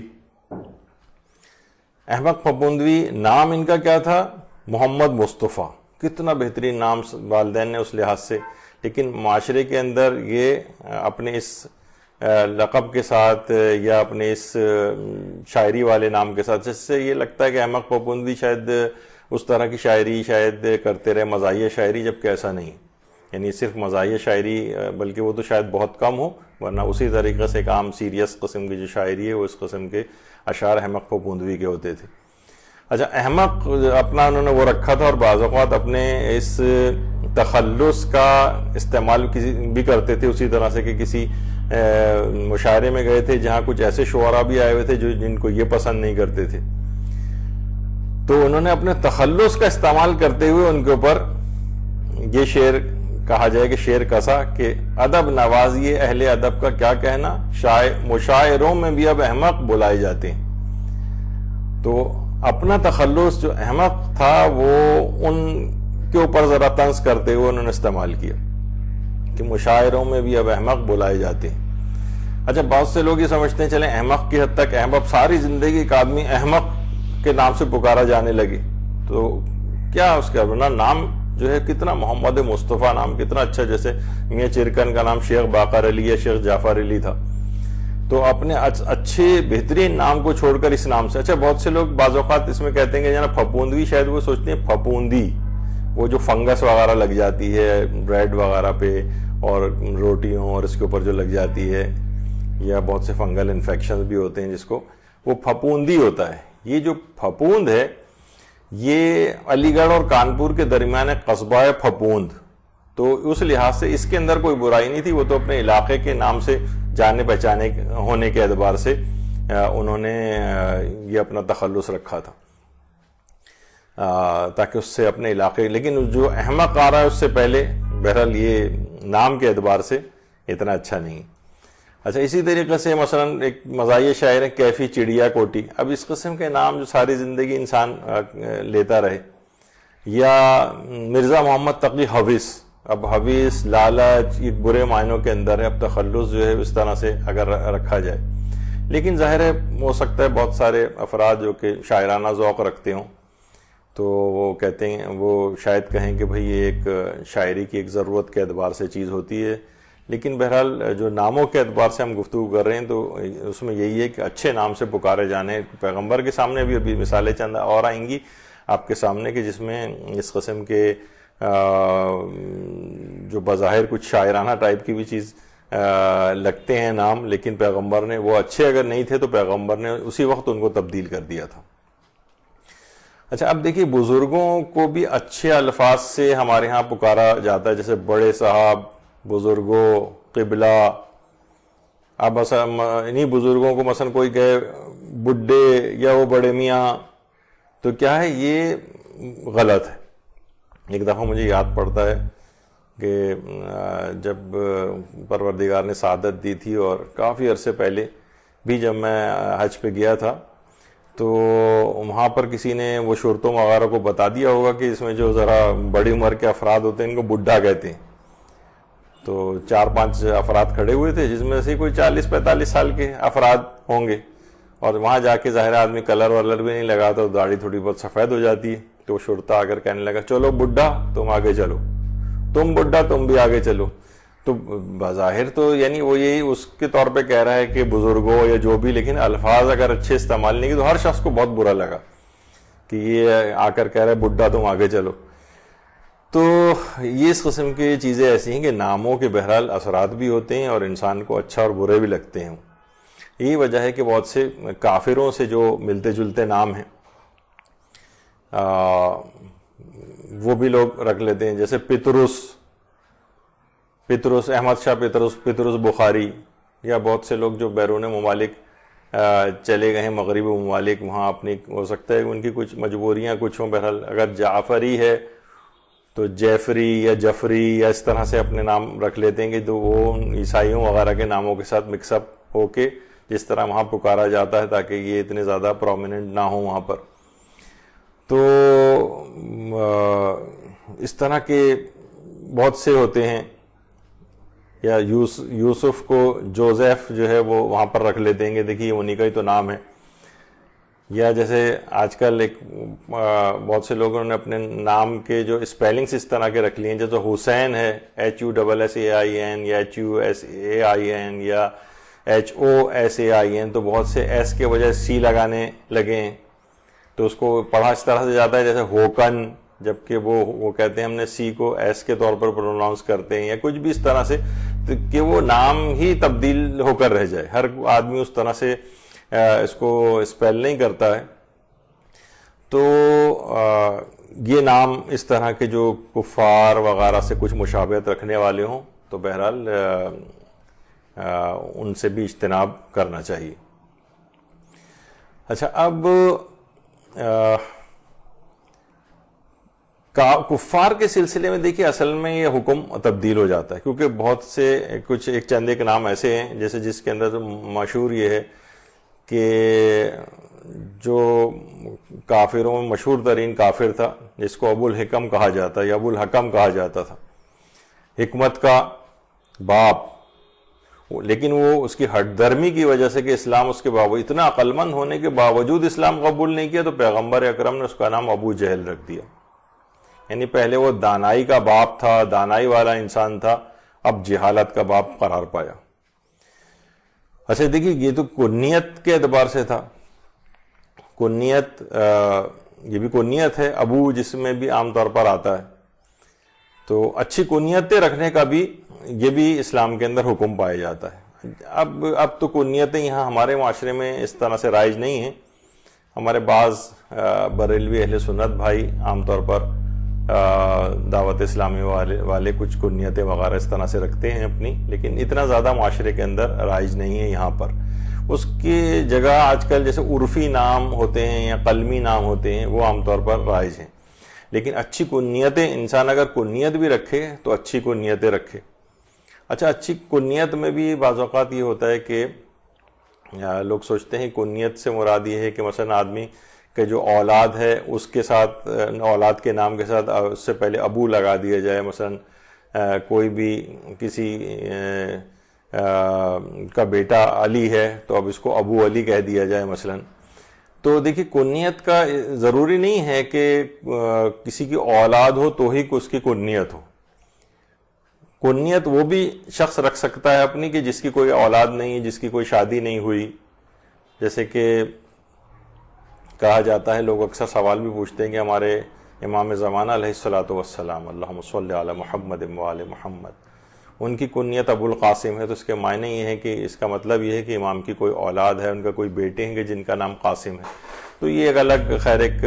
احمق پھپوندوی نام ان کا کیا تھا؟ محمد مصطفیٰ. کتنا بہترین نام والدین نے اس لحاظ سے، لیکن معاشرے کے اندر یہ اپنے اس لقب کے ساتھ یا اپنے اس شاعری والے نام کے ساتھ، جس سے یہ لگتا ہے کہ احمق پھپوندوی شاید اس طرح کی شاعری شاید کرتے رہے، مزاحیہ شاعری، جبکہ ایسا نہیں. یعنی صرف مزاحیہ شاعری، بلکہ وہ تو شاید بہت کم ہو، ورنہ اسی طریقے سے ایک عام سیریس قسم کی جو شاعری ہے وہ اس قسم کے اشعار احمق پھپوندوی کے ہوتے تھے. اچھا، احمق اپنا انہوں نے وہ رکھا تھا، اور بعض اوقات اپنے اس تخلص کا استعمال بھی کرتے تھے اسی طرح سے کہ کسی مشاعرے میں گئے تھے جہاں کچھ ایسے شعراء بھی آئے ہوئے تھے جن کو یہ پسند نہیں کرتے تھے، تو انہوں نے اپنے تخلص کا استعمال کرتے ہوئے ان کے اوپر یہ شعر کہا جائے کہ شعر کسا کہ ادب نوازی اہل ادب کا کیا کہنا، مشاعروں میں بھی اب احمق بلائے جاتے ہیں. تو اپنا تخلص جو احمق تھا وہ ان کے اوپر ذرا طنز کرتے ہوئے انہوں نے استعمال کیا کہ مشاعروں میں بھی اب احمق بلائے جاتے ہیں. اچھا، بہت سے لوگ یہ سمجھتے ہیں چلیں احمق کی حد تک احمق، ساری زندگی ایک آدمی احمق کے نام سے پکارا جانے لگے تو کیا اس کا بنا نام جو ہے کتنا محمد مصطفیٰ نام کتنا اچھا، جیسے میاں چرکن کا نام شیخ باقر علی یا شیخ جعفر علی تھا. تو اپنے اچھے بہترین نام کو چھوڑ کر اس نام سے. اچھا، بہت سے لوگ بعض اوقات اس میں کہتے ہیں کہ جناب پھپوندوی، شاید وہ سوچتے ہیں پھپوندی وہ جو فنگس وغیرہ لگ جاتی ہے بریڈ وغیرہ پہ اور روٹیوں اور اس کے اوپر جو لگ جاتی ہے، یا بہت سے فنگل انفیکشن بھی ہوتے ہیں جس کو وہ پھپوندی ہوتا ہے. یہ جو پھپوند ہے یہ علی گڑھ اور کانپور کے درمیان قصبہ ہے پھپوند. تو اس لحاظ سے اس کے اندر کوئی برائی نہیں تھی، وہ تو اپنے علاقے کے نام سے جانے پہچانے ہونے کے اعتبار سے انہوں نے یہ اپنا تخلص رکھا تھا تاکہ اس سے اپنے علاقے. لیکن جو احمق آ رہا ہے اس سے پہلے بہرحال یہ نام کے اعتبار سے اتنا اچھا نہیں. اچھا، اسی طریقے سے مثلا ایک مزاحیہ شاعر ہے کیفی چڑیا کوٹی. اب اس قسم کے نام جو ساری زندگی انسان لیتا رہے، یا مرزا محمد تقی حویس. اب حویس، لالچ، یہ برے معنوں کے اندر ہے. اب تخلص جو ہے اس طرح سے اگر رکھا جائے، لیکن ظاہر ہے ہو سکتا ہے بہت سارے افراد جو کہ شاعرانہ ذوق رکھتے ہوں تو وہ کہتے ہیں، وہ شاید کہیں کہ بھئی یہ ایک شاعری کی ایک ضرورت کے اعتبار سے چیز ہوتی ہے. لیکن بہرحال جو ناموں کے اعتبار سے ہم گفتگو کر رہے ہیں تو اس میں یہی ہے کہ اچھے نام سے پکارے جانے. پیغمبر کے سامنے بھی ابھی مثالیں چند اور آئیں گی آپ کے سامنے کہ جس میں اس قسم کے جو بظاہر کچھ شاعرانہ ٹائپ کی بھی چیز لگتے ہیں نام، لیکن پیغمبر نے وہ اچھے اگر نہیں تھے تو پیغمبر نے اسی وقت ان کو تبدیل کر دیا تھا. اچھا، اب دیکھیے بزرگوں کو بھی اچھے الفاظ سے ہمارے ہاں پکارا جاتا ہے، جیسے بڑے صاحب، بزرگوں، قبلہ. اب مثلا انہی بزرگوں کو مثلا کوئی کہے بڈھے یا وہ بڑے میاں تو کیا ہے، یہ غلط ہے. ایک دفعہ مجھے یاد پڑتا ہے کہ جب پروردگار نے سعادت دی تھی اور کافی عرصے پہلے بھی جب میں حج پہ گیا تھا تو وہاں پر کسی نے وہ شرطوں وغیرہ کو بتا دیا ہوگا کہ اس میں جو ذرا بڑی عمر کے افراد ہوتے ہیں ان کو بڈھا کہتے ہیں. تو 4-5 افراد کھڑے ہوئے تھے جس میں سے کوئی 40-45 سال کے افراد ہوں گے، اور وہاں جا کے ظاہر آدمی کلر ولر بھی نہیں لگاتا تو داڑھی تھوڑی بہت سفید ہو جاتی ہے. تو شرطہ آ کر کہنے لگا چلو بڈھا تم آگے چلو، تم بڈھا تم بھی آگے چلو. تو بظاہر تو یعنی وہ یہی اس کے طور پہ کہہ رہا ہے کہ بزرگوں یا جو بھی، لیکن الفاظ اگر اچھے استعمال نہیں کیے تو ہر شخص کو بہت برا لگا کہ یہ آ کر کہہ رہا ہے بڈھا تم آگے چلو. تو یہ اس قسم کی چیزیں ایسی ہیں کہ ناموں کے بہرحال اثرات بھی ہوتے ہیں اور انسان کو اچھا اور برے بھی لگتے ہیں. یہی وجہ ہے کہ بہت سے کافروں سے جو ملتے جلتے نام ہیں وہ بھی لوگ رکھ لیتے ہیں، جیسے پطرس، احمد شاہ پطرس بخاری، یا بہت سے لوگ جو بیرون ممالک چلے گئے ہیں مغربی ممالک، وہاں اپنی ہو سکتا ہے ان کی کچھ مجبوریاں کچھ ہوں، بہرحال اگر جعفری ہے تو جیفری یا جفری یا اس طرح سے اپنے نام رکھ لیتے ہیں کہ تو وہ عیسائیوں وغیرہ کے ناموں کے ساتھ مکس اپ ہو کے جس طرح وہاں پکارا جاتا ہے تاکہ یہ اتنے زیادہ پرومیننٹ نہ ہوں وہاں پر. تو اس طرح کے بہت سے ہوتے ہیں. یا یوسف کو جوزیف جو ہے وہ وہاں پر رکھ لیتے ہیں کہ دیکھیے انہی کا ہی تو نام ہے. یا جیسے آج کل ایک بہت سے لوگوں نے اپنے نام کے جو اسپیلنگس اس طرح کے رکھ لیے ہیں، جیسے حسین ہے HUSSAIN یا HUSAIN یا HOSAIN، تو بہت سے ایس کے وجہ سی لگانے لگے ہیں، تو اس کو پڑھا اس طرح سے جاتا ہے جیسے ہوکن، جبکہ وہ کہتے ہیں ہم نے سی کو ایس کے طور پر پروناؤنس کرتے ہیں، یا کچھ بھی اس طرح سے کہ وہ نام ہی تبدیل ہو کر رہ جائے. ہر آدمی اس طرح سے اس کو اسپیل نہیں کرتا ہے. تو یہ نام اس طرح کے جو کفار وغیرہ سے کچھ مشابہت رکھنے والے ہوں تو بہرحال ان سے بھی اجتناب کرنا چاہیے. اچھا، اب کفار کے سلسلے میں دیکھیے اصل میں یہ حکم تبدیل ہو جاتا ہے، کیونکہ بہت سے کچھ ایک چند ایک نام ایسے ہیں جیسے جس کے اندر مشہور یہ ہے کہ جو کافروں میں مشہور ترین کافر تھا جس کو ابو الحکم کہا جاتا ہے یا ابو الحکم کہا جاتا تھا، حکمت کا باپ، لیکن وہ اس کی ہٹ درمی کی وجہ سے کہ اسلام اس کے باوجود اتنا عقل مند ہونے کے باوجود اسلام قبول نہیں کیا، تو پیغمبر اکرم نے اس کا نام ابو جہل رکھ دیا. یعنی پہلے وہ دانائی کا باپ تھا، دانائی والا انسان تھا، اب جہالت کا باپ قرار پایا. اچھا دیکھیے، یہ تو کنیت کے اعتبار سے تھا. کنیت یہ بھی کنیت ہے، ابو جس میں بھی عام طور پر آتا ہے. تو اچھی کنیتیں رکھنے کا بھی یہ بھی اسلام کے اندر حکم پایا جاتا ہے. اب تو کنیتیں یہاں ہمارے معاشرے میں اس طرح سے رائج نہیں ہیں. ہمارے بعض بریلوی اہل سنت بھائی عام طور پر دعوت اسلامی والے کچھ کنیتیں وغیرہ اس طرح سے رکھتے ہیں اپنی، لیکن اتنا زیادہ معاشرے کے اندر رائج نہیں ہے یہاں پر. اس کی جگہ آج کل جیسے عرفی نام ہوتے ہیں یا قلمی نام ہوتے ہیں وہ عام طور پر رائج ہیں. لیکن اچھی کنیتیں، انسان اگر کنیت بھی رکھے تو اچھی کنیتیں رکھے. اچھا، اچھی کنیت میں بھی بعض اوقات یہ ہوتا ہے کہ لوگ سوچتے ہیں کنیت سے مراد یہ ہے کہ مثلا آدمی کہ جو اولاد ہے اس کے ساتھ، اولاد کے نام کے ساتھ اس سے پہلے ابو لگا دیا جائے. مثلا کوئی بھی کسی کا بیٹا علی ہے تو اب اس کو ابو علی کہہ دیا جائے مثلا. تو دیکھیے، کنیت کا ضروری نہیں ہے کہ کسی کی اولاد ہو تو ہی اس کی کنیت ہو. کنیت وہ بھی شخص رکھ سکتا ہے اپنی کہ جس کی کوئی اولاد نہیں، جس کی کوئی شادی نہیں ہوئی. جیسے کہ کہا جاتا ہے، لوگ اکثر سوال بھی پوچھتے ہیں کہ ہمارے امام زمانہ علیہ الصلوۃ والسلام اللہم صلی علی محمد وآل محمد، ان کی کنیت ابو القاسم ہے. تو اس کے معنی یہ ہے کہ اس کا مطلب یہ ہے کہ امام کی کوئی اولاد ہے، ان کا کوئی بیٹے ہیں جن کا نام قاسم ہے. تو یہ ایک الگ خیر ایک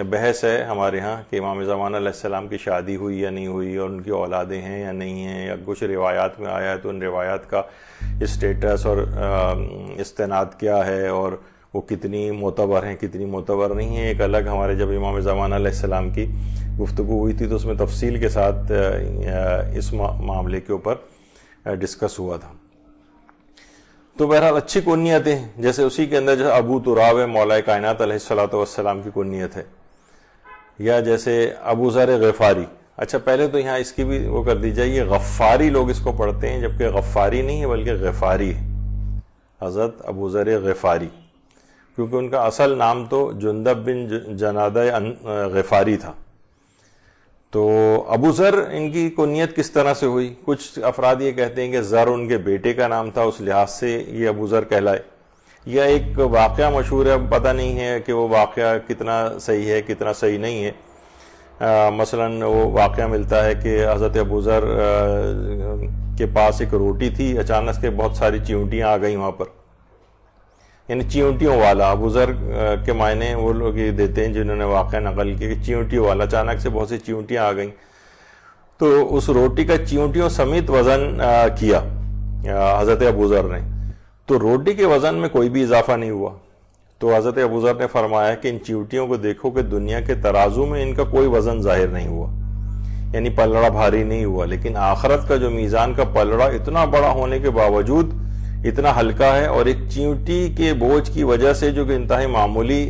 بحث ہے ہمارے ہاں کہ امام زمانہ علیہ السلام کی شادی ہوئی یا نہیں ہوئی، اور ان کی اولادیں ہیں یا نہیں ہیں، یا کچھ روایات میں آیا ہے تو ان روایات کا اسٹیٹس اور استناد کیا ہے، اور وہ کتنی معتبر ہیں کتنی معتبر نہیں ہیں. ایک الگ ہمارے جب امام زمانہ علیہ السلام کی گفتگو ہوئی تھی تو اس میں تفصیل کے ساتھ اس معاملے کے اوپر ڈسکس ہوا تھا. تو بہرحال اچھی کنیتیں، جیسے اسی کے اندر جو ابو تراب ہے مولا کائنات علیہ الصلوۃ والسلام کی کنیت ہے، یا جیسے ابو ذر غفاری. اچھا، پہلے تو یہاں اس کی بھی وہ کر دی جائے، یہ غفاری لوگ اس کو پڑھتے ہیں جبکہ غفاری نہیں ہے بلکہ غفاری ہے. حضرت ابو ذر غفاری، کیونکہ ان کا اصل نام تو جندب بن جنادہ غفاری تھا. تو ابو ذر ان کی کنیت کس طرح سے ہوئی؟ کچھ افراد یہ کہتے ہیں کہ ذر ان کے بیٹے کا نام تھا، اس لحاظ سے یہ ابو ذر کہلائے. یا ایک واقعہ مشہور ہے، پتہ نہیں ہے کہ وہ واقعہ کتنا صحیح ہے کتنا صحیح نہیں ہے. مثلا وہ واقعہ ملتا ہے کہ حضرت ابو ذر کے پاس ایک روٹی تھی، اچانک سے بہت ساری چیونٹیاں آ گئیں وہاں پر. یعنی چیونٹیوں والا، ابو ذر کے معنی وہ لوگ یہ دیتے ہیں جنہوں نے واقعہ نقل کیا کہ چیونٹیوں والا، اچانک سے بہت سی چیونٹیاں آ گئیں تو اس روٹی کا چیونٹیوں سمیت وزن کیا حضرت ابو ذر نے. تو روٹی کے وزن میں کوئی بھی اضافہ نہیں ہوا. تو حضرت ابوذر نے فرمایا کہ ان چیوٹیوں کو دیکھو کہ دنیا کے ترازو میں ان کا کوئی وزن ظاہر نہیں ہوا, یعنی پلڑا بھاری نہیں ہوا, لیکن آخرت کا جو میزان کا پلڑا اتنا بڑا ہونے کے باوجود اتنا ہلکا ہے, اور ایک چیونٹی کے بوجھ کی وجہ سے جو کہ انتہائی معمولی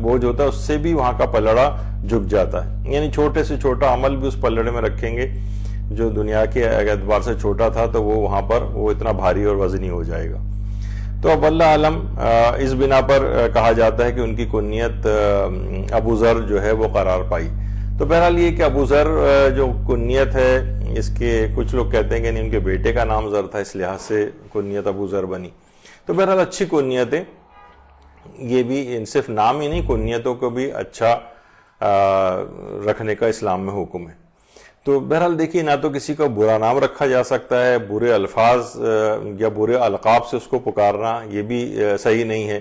بوجھ ہوتا ہے اس سے بھی وہاں کا پلڑا جھک جاتا ہے. یعنی چھوٹے سے چھوٹا عمل بھی اس پلڑے میں رکھیں گے جو دنیا کے اعتبار سے چھوٹا تھا تو وہ وہاں پر وہ اتنا بھاری اور وزنی ہو جائے گا. تو اب اللہ عالم اس بنا پر کہا جاتا ہے کہ ان کی کنیت ابوذر جو ہے وہ قرار پائی. تو بہرحال یہ کہ ابوذر جو کنیت ہے اس کے کچھ لوگ کہتے ہیں کہ ان کے بیٹے کا نام ذر تھا, اس لحاظ سے کنیت ابوذر بنی. تو بہرحال اچھی کنیتیں, یہ بھی صرف نام ہی نہیں, کنیتوں کو بھی اچھا رکھنے کا اسلام میں حکم ہے. تو بہرحال دیکھیے, نہ تو کسی کا برا نام رکھا جا سکتا ہے, برے الفاظ یا برے القاب سے اس کو پکارنا یہ بھی صحیح نہیں ہے.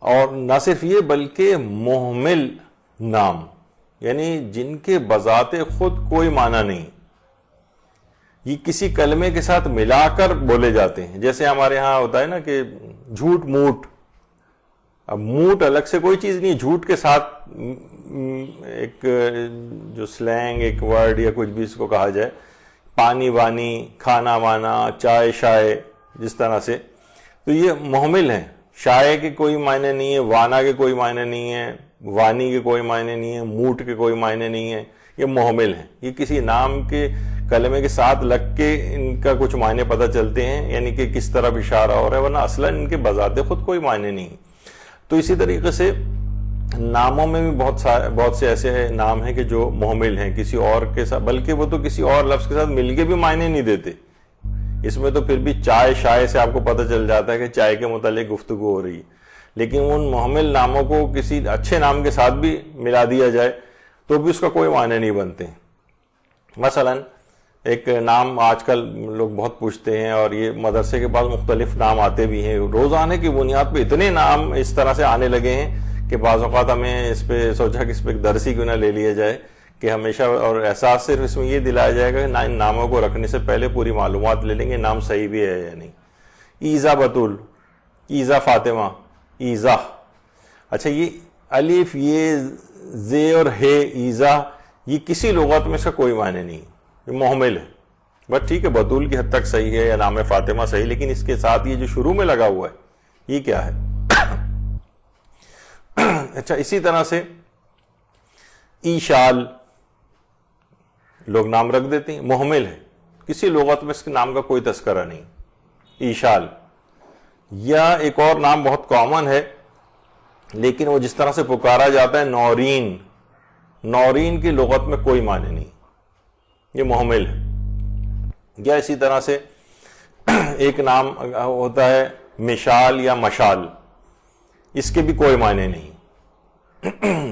اور نہ صرف یہ بلکہ محمل نام, یعنی جن کے بذات خود کوئی معنی نہیں, یہ کسی کلمے کے ساتھ ملا کر بولے جاتے ہیں. جیسے ہمارے ہاں ہوتا ہے نا کہ جھوٹ موٹ. اب موٹ الگ سے کوئی چیز نہیں, جھوٹ کے ساتھ ایک جو سلینگ ایک ورڈ یا کچھ بھی اس کو کہا جائے, پانی وانی, کھانا وانا, چائے شائے, جس طرح سے. تو یہ محمل ہیں. شائے کے کوئی معنی نہیں ہے, وانا کے کوئی معنی نہیں ہے, وانی کے کوئی معنی نہیں ہے, موٹ کے کوئی معنی نہیں ہے, یہ محمل ہیں. یہ کسی نام کے کلمے کے ساتھ لگ کے ان کا کچھ معنی پتہ چلتے ہیں, یعنی کہ کس طرح اشارہ ہو رہا ہے, ورنہ اصلاً ان کے بذات خود کوئی معنی نہیں. تو اسی طریقے سے ناموں میں بھی بہت سے ایسے نام ہیں کہ جو محمل ہیں کسی اور کے ساتھ, بلکہ وہ تو کسی اور لفظ کے ساتھ مل کے بھی معنی نہیں دیتے. اس میں تو پھر بھی چائے شائے سے آپ کو پتہ چل جاتا ہے کہ چائے کے متعلق گفتگو ہو رہی ہے, لیکن ان محمل ناموں کو کسی اچھے نام کے ساتھ بھی ملا دیا جائے تو بھی اس کا کوئی معنی نہیں بنتے. مثلا ایک نام آج کل لوگ بہت پوچھتے ہیں, اور یہ مدرسے کے پاس مختلف نام آتے بھی ہیں, روزانے کی بنیاد پہ اتنے نام اس طرح سے آنے لگے ہیں کہ بعض اوقات ہمیں اس پہ سوچا کہ اس پہ ایک درس ہی کیوں نہ لے لیا جائے کہ ہمیشہ, اور احساس صرف اس میں یہ دلایا جائے گا کہ ان ناموں کو رکھنے سے پہلے پوری معلومات لے لیں گے نام صحیح بھی ہے یا نہیں. ایزا بطول, ایزا فاطمہ, ایزا. اچھا یہ الف, یہ زے اور ہے, ایزا, یہ کسی لغت میں اس کا کوئی معنی نہیں, یہ محمل ہے. بس ٹھیک ہے, بطول کی حد تک صحیح ہے یا نام فاطمہ صحیح, لیکن اس کے ساتھ یہ جو شروع میں لگا ہوا ہے یہ کیا ہے؟ اچھا اسی طرح سے ایشال لوگ نام رکھ دیتے ہیں, محمل ہے, کسی لغت میں اس کے نام کا کوئی تذکرہ نہیں, ایشال. یا ایک اور نام بہت کامن ہے لیکن وہ جس طرح سے پکارا جاتا ہے, نورین. نورین کی لغت میں کوئی معنی نہیں, یہ محمل ہے. یا اسی طرح سے ایک نام ہوتا ہے مشال یا مشال, اس کے بھی کوئی معنی نہیں.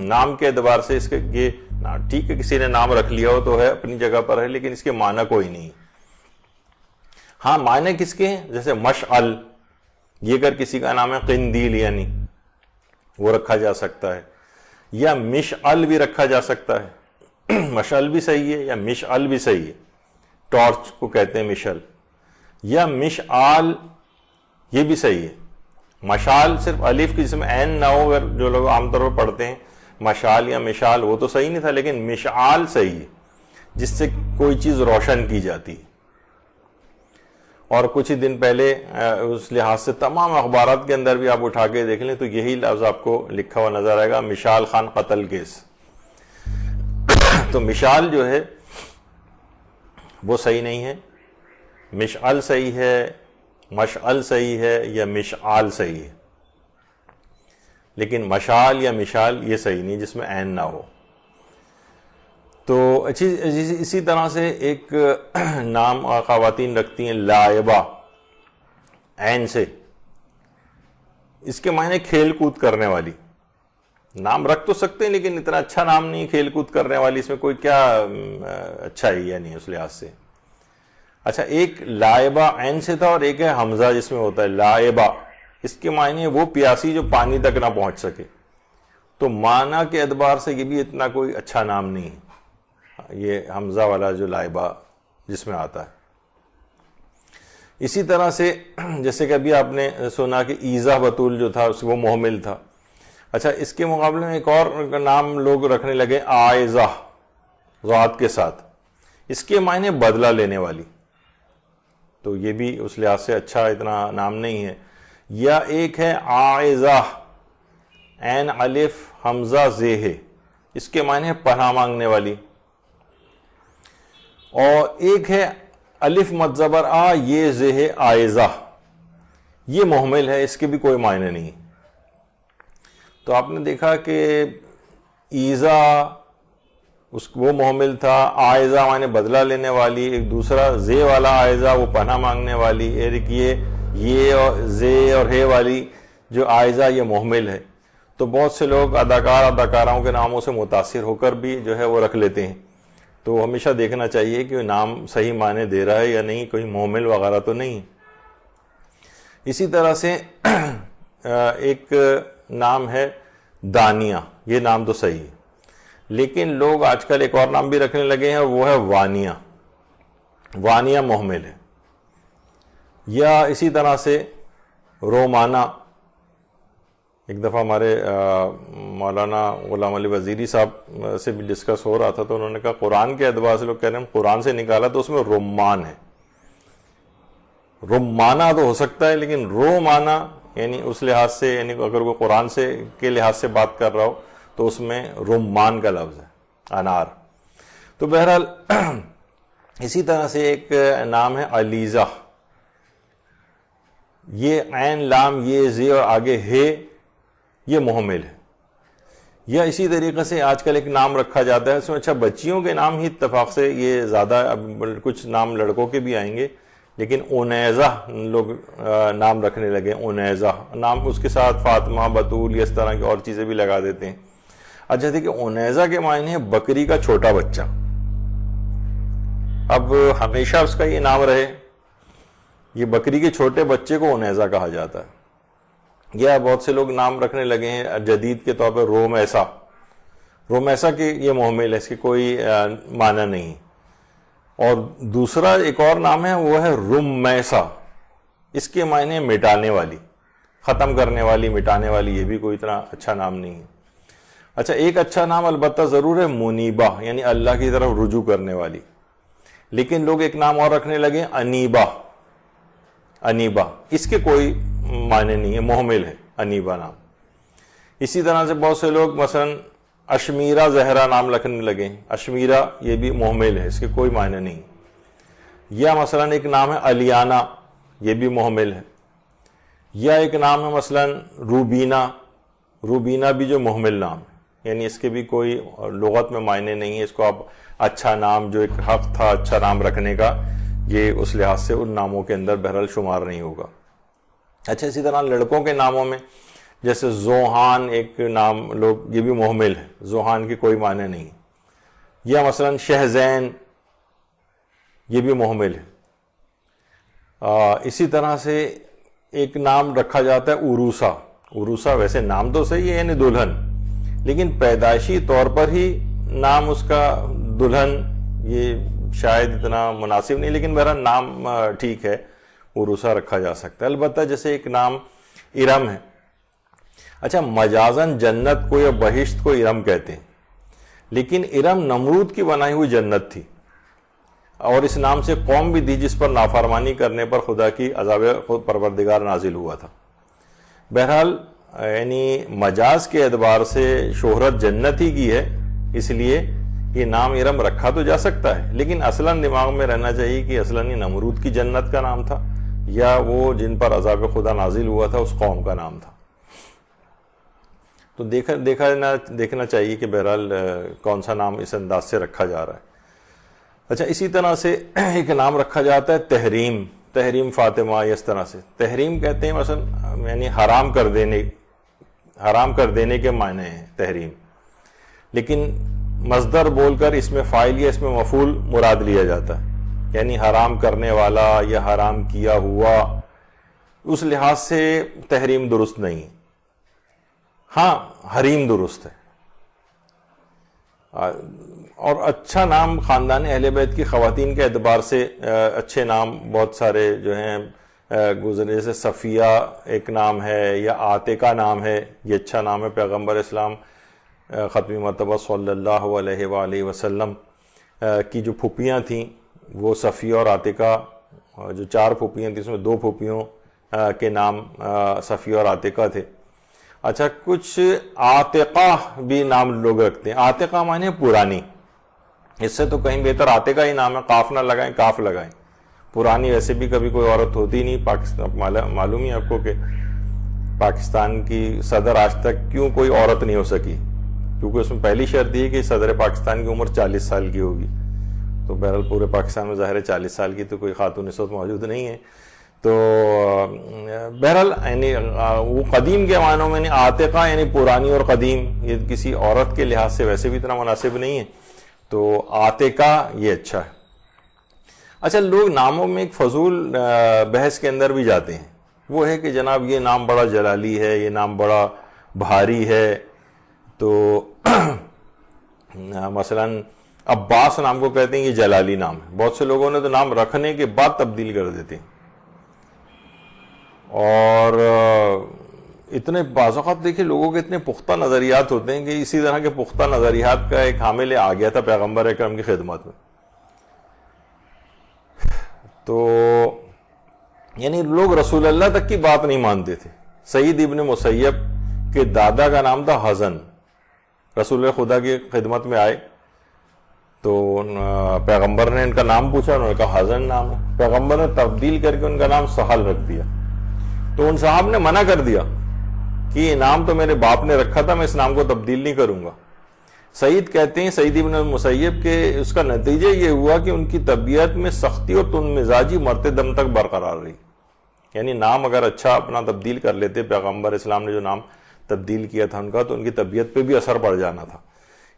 نام کے اعتبار سے اس کے یہ ٹھیک ہے کسی نے نام رکھ لیا ہو تو ہے, اپنی جگہ پر ہے, لیکن اس کے معنی کوئی نہیں. ہاں معنی کس کے ہیں, جیسے مشعل, یہ اگر کسی کا نام ہے قندیل یعنی وہ رکھا جا سکتا ہے, یا مشعل بھی رکھا جا سکتا ہے. مشعل بھی صحیح ہے یا مشعل بھی صحیح ہے, ٹارچ کو کہتے ہیں مشعل. یا مشعال یہ بھی صحیح ہے. مشال صرف الف کی جس میں عین نہ ہو, اگر جو لوگ عام طور پر پڑھتے ہیں مشال یا مشال, وہ تو صحیح نہیں تھا, لیکن مشعال صحیح ہے جس سے کوئی چیز روشن کی جاتی ہے. اور کچھ ہی دن پہلے اس لحاظ سے تمام اخبارات کے اندر بھی آپ اٹھا کے دیکھ لیں تو یہی لفظ آپ کو لکھا ہوا نظر آئے گا, مشال خان قتل کیس. تو مشال جو ہے وہ صحیح نہیں ہے, مشعل صحیح ہے, مشعل صحیح ہے, یا مشعال صحیح ہے, لیکن مشال یا مشال یہ صحیح نہیں جس میں عین نہ ہو. تو اسی طرح سے ایک نام خواتین رکھتی ہیں لائبہ, عین سے, اس کے معنی کھیل کود کرنے والی. نام رکھ تو سکتے ہیں لیکن اتنا اچھا نام نہیں, کھیل کود کرنے والی, اس میں کوئی کیا اچھا ہی ہے نہیں اس لحاظ سے. اچھا ایک لائبہ عین سے تھا, اور ایک ہے حمزہ جس میں ہوتا ہے لائبہ, اس کے معنی وہ پیاسی جو پانی تک نہ پہنچ سکے. تو معنی کے اعتبار سے یہ بھی اتنا کوئی اچھا نام نہیں ہے, یہ حمزہ والا جو لائبہ جس میں آتا ہے. اسی طرح سے جیسے کہ ابھی آپ نے سنا کہ ایزا بطول جو تھا وہ محمل تھا. اچھا اس کے مقابلے میں ایک اور نام لوگ رکھنے لگے عائزہ ذات کے ساتھ. اس کے معنی بدلہ لینے والی, تو یہ بھی اس لحاظ سے اچھا اتنا نام نہیں ہے. یا ایک ہے عائزہ عین الف حمزہ زے ہے, اس کے معنی ہے پناہ مانگنے والی. اور ایک ہے الف مد زبر آ یہ زے ہے عائزہ, یہ محمل ہے, اس کے بھی کوئی معنی نہیں. تو آپ نے دیکھا کہ ایزا وہ محمل تھا, عائزہ معنی بدلہ لینے والی, ایک دوسرا زے والا عائزہ وہ پناہ مانگنے والی, ایک یہ اور زے اور ہے والی جو عائزہ یہ محمل ہے. تو بہت سے لوگ اداکاراؤں کے ناموں سے متاثر ہو کر بھی جو ہے وہ رکھ لیتے ہیں. تو ہمیشہ دیکھنا چاہیے کہ نام صحیح معنی دے رہا ہے یا نہیں, کوئی محمل وغیرہ تو نہیں. اسی طرح سے ایک نام ہے دانیہ, یہ نام تو صحیح ہے, لیکن لوگ آج کل ایک اور نام بھی رکھنے لگے ہیں, وہ ہے وانیہ. وانیہ محمل ہے. یا اسی طرح سے رومانہ, ایک دفعہ ہمارے مولانا غلام علی وزیری صاحب سے بھی ڈسکس ہو رہا تھا, تو انہوں نے کہا قرآن کے اعتبار سے لوگ کہہ رہے ہیں قرآن سے نکالا تو اس میں رومان ہے. رومانہ تو ہو سکتا ہے, لیکن رومانہ یعنی اس لحاظ سے, یعنی اگر وہ قرآن سے کے لحاظ سے بات کر رہا ہو تو اس میں رمان کا لفظ ہے, انار. تو بہرحال اسی طرح سے ایک نام ہے علیزہ, یہ عین لام یہ زی اور آگے ہے, یہ محمل ہے. یا اسی طریقے سے آج کل ایک نام رکھا جاتا ہے, اس میں اچھا بچیوں کے نام ہی اتفاق سے یہ زیادہ, اب کچھ نام لڑکوں کے بھی آئیں گے, لیکن انیزہ لوگ نام رکھنے لگے. انیزہ نام, اس کے ساتھ فاطمہ بطول اس طرح کی اور چیزیں بھی لگا دیتے ہیں. اچھا دیکھیں انیزہ کے معنی ہے بکری کا چھوٹا بچہ. اب ہمیشہ اس کا یہ نام رہے, یہ بکری کے چھوٹے بچے کو انیزہ کہا جاتا ہے. یا بہت سے لوگ نام رکھنے لگے ہیں جدید کے طور پر رومیسا. رومیسا کے یہ محمل ہے, اس کے کوئی معنی نہیں. اور دوسرا ایک اور نام ہے وہ ہے رمیسا, اس کے معنی مٹانے والی, ختم کرنے والی, مٹانے والی. یہ بھی کوئی اتنا اچھا نام نہیں ہے. اچھا ایک اچھا نام البتہ ضرور ہے منیبہ, یعنی اللہ کی طرف رجوع کرنے والی. لیکن لوگ ایک نام اور رکھنے لگے انیبہ. انیبہ اس کے کوئی معنی نہیں ہے, محمل ہے انیبہ نام. اسی طرح سے بہت سے لوگ مثلا اشمیرہ زہرا نام رکھنے لگے. اشمیرہ یہ بھی محمل ہے, اس کے کوئی معنی نہیں. یا مثلا ایک نام ہے الیانہ, یہ بھی محمل ہے. یا ایک نام ہے مثلا روبینہ. روبینہ بھی جو محمل نام ہے, یعنی اس کے بھی کوئی لغت میں معنی نہیں ہے. اس کو آپ اچھا نام, جو ایک حق تھا اچھا نام رکھنے کا, یہ اس لحاظ سے ان ناموں کے اندر بہرحال شمار نہیں ہوگا. اچھا اسی طرح لڑکوں کے ناموں میں جیسے زوحان ایک نام لوگ, یہ بھی محمل ہے, زوحان کی کوئی معنی نہیں. یا مثلا شہزین, یہ بھی محمل ہے. اسی طرح سے ایک نام رکھا جاتا ہے عروسہ. عروسہ ویسے نام تو صحیح ہے یعنی دلہن, لیکن پیدائشی طور پر ہی نام اس کا دلہن, یہ شاید اتنا مناسب نہیں, لیکن میرا نام ٹھیک ہے, عروسہ رکھا جا سکتا ہے. البتہ جیسے ایک نام ارم ہے. اچھا مجازن جنت کو یا بہشت کو ارم کہتے ہیں, لیکن ارم نمرود کی بنائی ہوئی جنت تھی, اور اس نام سے قوم بھی تھی جس پر نافرمانی کرنے پر خدا کی عذاب خود پروردگار نازل ہوا تھا. بہرحال یعنی مجاز کے اعتبار سے شہرت جنت ہی کی ہے, اس لیے یہ نام ارم رکھا تو جا سکتا ہے, لیکن اصلاً دماغ میں رہنا چاہیے کہ اصلاً یہ نمرود کی جنت کا نام تھا, یا وہ جن پر عذاب خدا نازل ہوا تھا اس قوم کا نام تھا. تو دیکھنا چاہیے کہ بہرحال کون سا نام اس انداز سے رکھا جا رہا ہے. اچھا اسی طرح سے ایک نام رکھا جاتا ہے تحریم. تحریم فاطمہ, اس طرح سے تحریم کہتے ہیں مثلا یعنی حرام کر دینے کے معنی ہیں تحریم, لیکن مصدر بول کر اس میں فاعل یا اس میں مفعول مراد لیا جاتا ہے, یعنی حرام کرنے والا یا حرام کیا ہوا. اس لحاظ سے تحریم درست نہیں. ہاں حریم درست ہے, اور اچھا نام خاندان اہل بیت کی خواتین کے اعتبار سے اچھے نام بہت سارے جو ہیں گزرے، جیسے صفیہ ایک نام ہے، یا عاتقہ نام ہے، یہ اچھا نام ہے۔ پیغمبر اسلام ختمی مرتبہ صلی اللہ علیہ وآلہ وسلم کی جو پھوپھیاں تھیں وہ صفیہ اور عاتقہ، جو 4 پھوپھیاں تھیں اس میں 2 پھوپھیوں کے نام صفیہ اور عاتقہ تھے۔ اچھا، کچھ عاتقہ بھی نام لوگ رکھتے ہیں۔ عاتقہ معنی پرانی، اس سے تو کہیں بہتر عاتقہ ہی نام ہے، قاف نہ لگائیں، کاف لگائیں۔ پرانی ویسے بھی کبھی کوئی عورت ہوتی نہیں پاکستان، معلوم ہی آپ کو کہ پاکستان کی صدر آج تک کیوں کوئی عورت نہیں ہو سکی، کیونکہ اس میں پہلی شرط یہ کہ صدر پاکستان کی عمر 40 سال کی ہوگی۔ تو بہرحال پورے پاکستان میں ظاہر ہے 40 سال کی تو کوئی خاتون اس وقت موجود نہیں ہے۔ تو بہرحال یعنی وہ قدیم کے معنوں میں نہیں، عاتقہ یعنی پرانی اور قدیم، یہ کسی عورت کے لحاظ سے ویسے بھی اتنا مناسب نہیں ہے، تو عاتقہ یہ اچھا ہے۔ اچھا، لوگ ناموں میں ایک فضول بحث کے اندر بھی جاتے ہیں، وہ ہے کہ جناب یہ نام بڑا جلالی ہے، یہ نام بڑا بھاری ہے۔ تو مثلا عباس نام کو کہتے ہیں یہ جلالی نام ہے، بہت سے لوگوں نے تو نام رکھنے کے بعد تبدیل کر دیتے ہیں۔ اور اتنے بعض اوقات دیکھیں لوگوں کے اتنے پختہ نظریات ہوتے ہیں کہ اسی طرح کے پختہ نظریات کا ایک حامل آ گیا تھا پیغمبر اکرم کی خدمت میں۔ تو یعنی لوگ رسول اللہ تک کی بات نہیں مانتے تھے۔ سعید ابن مسیب کے دادا کا نام تھا حزن، رسول خدا کی خدمت میں آئے تو پیغمبر نے ان کا نام پوچھا، انہوں نے کہا حزن نام ہے۔ پیغمبر نے تبدیل کر کے ان کا نام سہل رکھ دیا، تو ان صاحب نے منع کر دیا کہ یہ نام تو میرے باپ نے رکھا تھا، میں اس نام کو تبدیل نہیں کروں گا۔ سعید کہتے ہیں، سعید ابن مسیب کے اس کا نتیجہ یہ ہوا کہ ان کی طبیعت میں سختی اور تند مزاجی مرتے دم تک برقرار رہی۔ یعنی نام اگر اچھا اپنا تبدیل کر لیتے، پیغمبر اسلام نے جو نام تبدیل کیا تھا ان کا، تو ان کی طبیعت پہ بھی اثر پڑ جانا تھا۔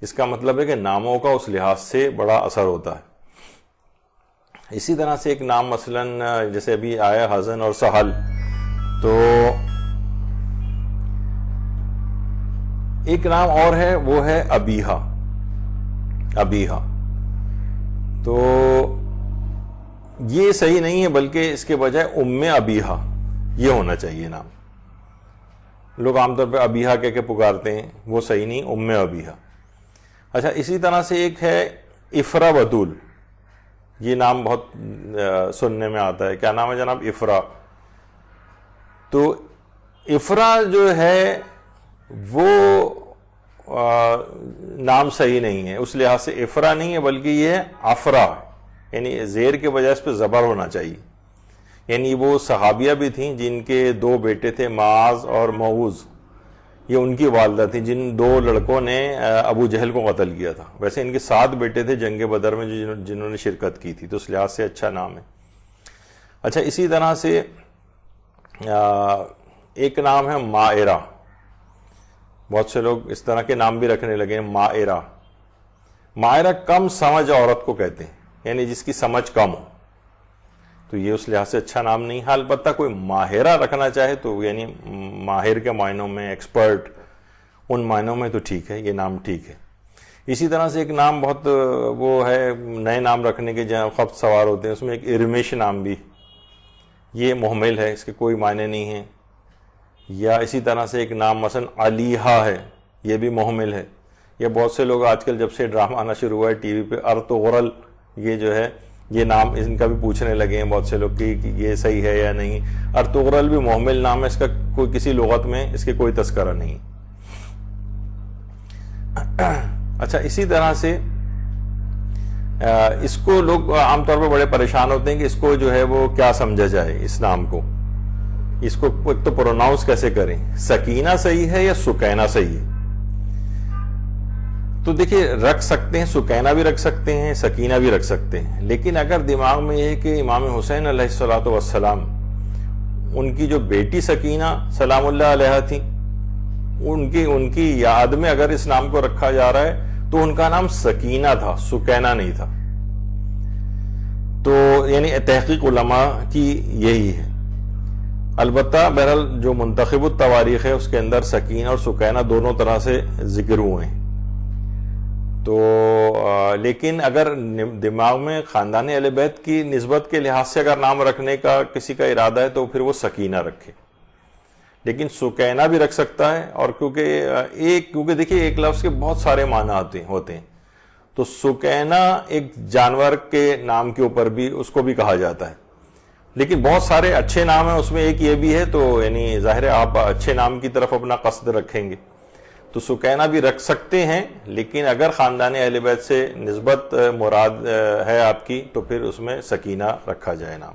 اس کا مطلب ہے کہ ناموں کا اس لحاظ سے بڑا اثر ہوتا ہے۔ اسی طرح سے ایک نام مثلا جیسے ابھی آیا حزن اور سہل، تو ایک نام اور ہے وہ ہے ابیہا۔ ابیہا تو یہ صحیح نہیں ہے، بلکہ اس کے بجائے ام ابیہا یہ ہونا چاہیے نام۔ لوگ عام طور پہ ابیہا کہہ کے پکارتے ہیں، وہ صحیح نہیں، ام ابیہا۔ اچھا، اسی طرح سے ایک ہے افرا بطول، یہ نام بہت سننے میں آتا ہے۔ کیا نام ہے جناب؟ افرا۔ تو افرا جو ہے وہ نام صحیح نہیں ہے، اس لحاظ سے افرا نہیں ہے، بلکہ یہ ہے افرا، یعنی زیر کے بجائے اس پہ زبر ہونا چاہیے۔ یعنی وہ صحابیہ بھی تھیں جن کے 2 بیٹے تھے، معاذ اور معوذ، یہ ان کی والدہ تھی جن 2 لڑکوں نے ابو جہل کو قتل کیا تھا۔ ویسے ان کے 7 بیٹے تھے جنگ بدر میں جنہوں نے شرکت کی تھی، تو اس لحاظ سے اچھا نام ہے۔ اچھا، اسی طرح سے ایک نام ہے مائرہ، بہت سے لوگ اس طرح کے نام بھی رکھنے لگے ہیں۔ مائرہ، مائرہ کم سمجھ عورت کو کہتے ہیں، یعنی جس کی سمجھ کم ہو، تو یہ اس لحاظ سے اچھا نام نہیں ہے۔ البتہ کوئی ماہرہ رکھنا چاہے تو یعنی ماہر کے معنوں میں، ایکسپرٹ، ان معنوں میں تو ٹھیک ہے، یہ نام ٹھیک ہے۔ اسی طرح سے ایک نام بہت وہ ہے نئے نام رکھنے کے جہاں خبت سوار ہوتے ہیں، اس میں ایک ارمش نام بھی، یہ محمل ہے، اس کے کوئی معنی نہیں ہے۔ یا اسی طرح سے ایک نام مثلا علیحہ ہے، یہ بھی محمل ہے۔ یہ بہت سے لوگ آج کل جب سے ڈرامہ آنا شروع ہوا ہے ٹی وی پہ، ارطغرل، یہ جو ہے یہ نام ان کا بھی پوچھنے لگے ہیں بہت سے لوگ کہ یہ صحیح ہے یا نہیں۔ ارطغرل بھی محمل نام ہے، اس کا کوئی کسی لغت میں اس کے کوئی تذکرہ نہیں۔ اچھا، اسی طرح سے اس کو لوگ عام طور پر بڑے پریشان ہوتے ہیں کہ اس کو جو ہے وہ کیا سمجھا جائے، اس نام کو، اس کو ایک تو پروناؤنس کیسے کریں، سکینہ صحیح ہے یا سکینہ صحیح ہے؟ تو دیکھیے رکھ سکتے ہیں، سکینہ بھی رکھ سکتے ہیں، سکینہ بھی رکھ سکتے ہیں، لیکن اگر دماغ میں یہ ہے کہ امام حسین علیہ الصلوۃ والسلام، ان کی جو بیٹی سکینہ سلام اللہ علیہا تھی، ان کی یاد میں اگر اس نام کو رکھا جا رہا ہے تو ان کا نام سکینہ تھا، سکینہ نہیں تھا۔ تو یعنی تحقیق علماء کی یہی ہے۔ البتہ بہرحال جو منتخب التواریخ ہے اس کے اندر سکینہ اور سکینہ دونوں طرح سے ذکر ہوئے ہیں۔ تو لیکن اگر دماغ میں خاندان اہل بیت کی نسبت کے لحاظ سے اگر نام رکھنے کا کسی کا ارادہ ہے تو پھر وہ سکینہ رکھے. لیکن سکینہ بھی رکھ سکتا ہے، اور کیونکہ دیکھیے ایک لفظ کے بہت سارے معنی ہوتے ہیں، تو سکینہ ایک جانور کے نام کے اوپر بھی اس کو بھی کہا جاتا ہے. لیکن بہت سارے اچھے نام ہیں، اس میں ایک یہ بھی ہے، تو یعنی ظاہر ہے آپ اچھے نام کی طرف اپنا قصد رکھیں گے تو سکینہ بھی رکھ سکتے ہیں. لیکن اگر خاندان اہل بیت سے نسبت مراد ہے آپ کی تو پھر اس میں سکینہ رکھا جائے نام.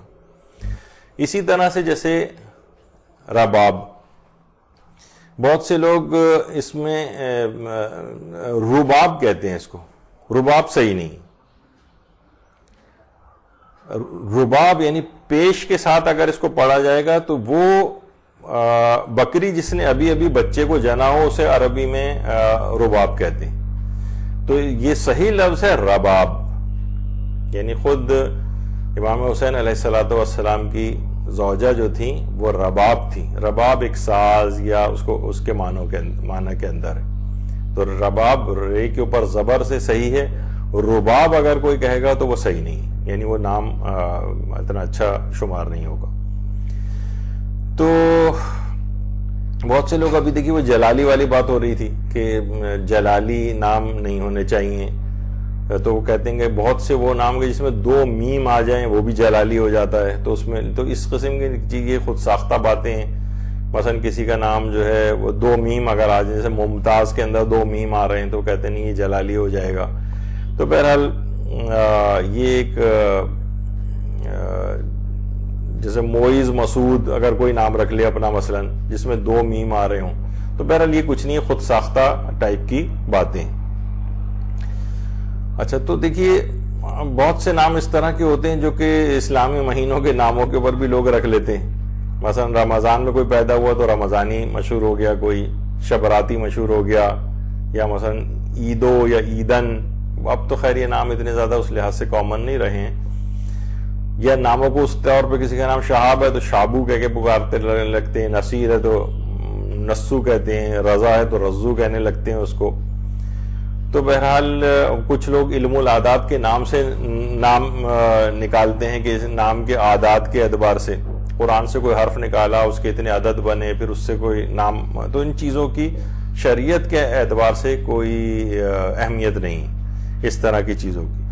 اسی طرح سے جیسے رباب، بہت سے لوگ اس میں رباب کہتے ہیں، اس کو رباب صحیح نہیں. رباب یعنی پیش کے ساتھ اگر اس کو پڑھا جائے گا تو وہ بکری جس نے ابھی ابھی بچے کو جنا ہو اسے عربی میں رباب کہتے ہیں. تو یہ صحیح لفظ ہے رباب. یعنی خود امام حسین علیہ السلام کی زوجہ جو تھیں وہ رباب تھی. رباب ایک ساز یا اس کے معنی کے اندر ہے. تو رباب رے کے اوپر زبر سے صحیح ہے. رباب اگر کوئی کہے گا تو وہ صحیح نہیں، یعنی وہ نام اتنا اچھا شمار نہیں ہوگا. تو بہت سے لوگ ابھی دیکھیے وہ جلالی والی بات ہو رہی تھی کہ جلالی نام نہیں ہونے چاہیے، تو وہ کہتے ہیں کہ بہت سے وہ نام کے جس میں 2 میم آ جائیں وہ بھی جلالی ہو جاتا ہے. تو اس قسم کی چیزیں خود ساختہ باتیں ہیں. مثلا کسی کا نام جو ہے وہ 2 میم اگر آ جائیں، جیسے ممتاز کے اندر 2 میم آ رہے ہیں تو کہتے ہیں نہیں یہ جلالی ہو جائے گا. تو بہرحال یہ ایک جیسے معیز مسعود اگر کوئی نام رکھ لے اپنا مثلا جس میں 2 میم آ رہے ہوں، تو بہرحال یہ کچھ نہیں، خود ساختہ ٹائپ کی باتیں. اچھا، تو دیکھیے بہت سے نام اس طرح کے ہوتے ہیں جو کہ اسلامی مہینوں کے ناموں کے اوپر بھی لوگ رکھ لیتے ہیں. مثلا رمضان میں کوئی پیدا ہوا تو رمضانی مشہور ہو گیا، کوئی شبراتی مشہور ہو گیا، یا مثلا عیدو یا عیدن. اب تو خیر یہ نام اتنے زیادہ اس لحاظ سے کامن نہیں رہے ہیں. یا ناموں کو اس طور پہ کسی کا نام شہاب ہے تو شابو کہہ کے پکارتے لگتے ہیں، نصیر ہے تو نسو کہتے ہیں، رضا ہے تو رزو کہنے لگتے ہیں اس کو. تو بہرحال کچھ لوگ علم العادات کے نام سے نام نکالتے ہیں کہ اس نام کے عادات کے اعتبار سے قرآن سے کوئی حرف نکالا، اس کے اتنے عدد بنے، پھر اس سے کوئی نام. تو ان چیزوں کی شریعت کے اعتبار سے کوئی اہمیت نہیں اس طرح کی چیزوں کی.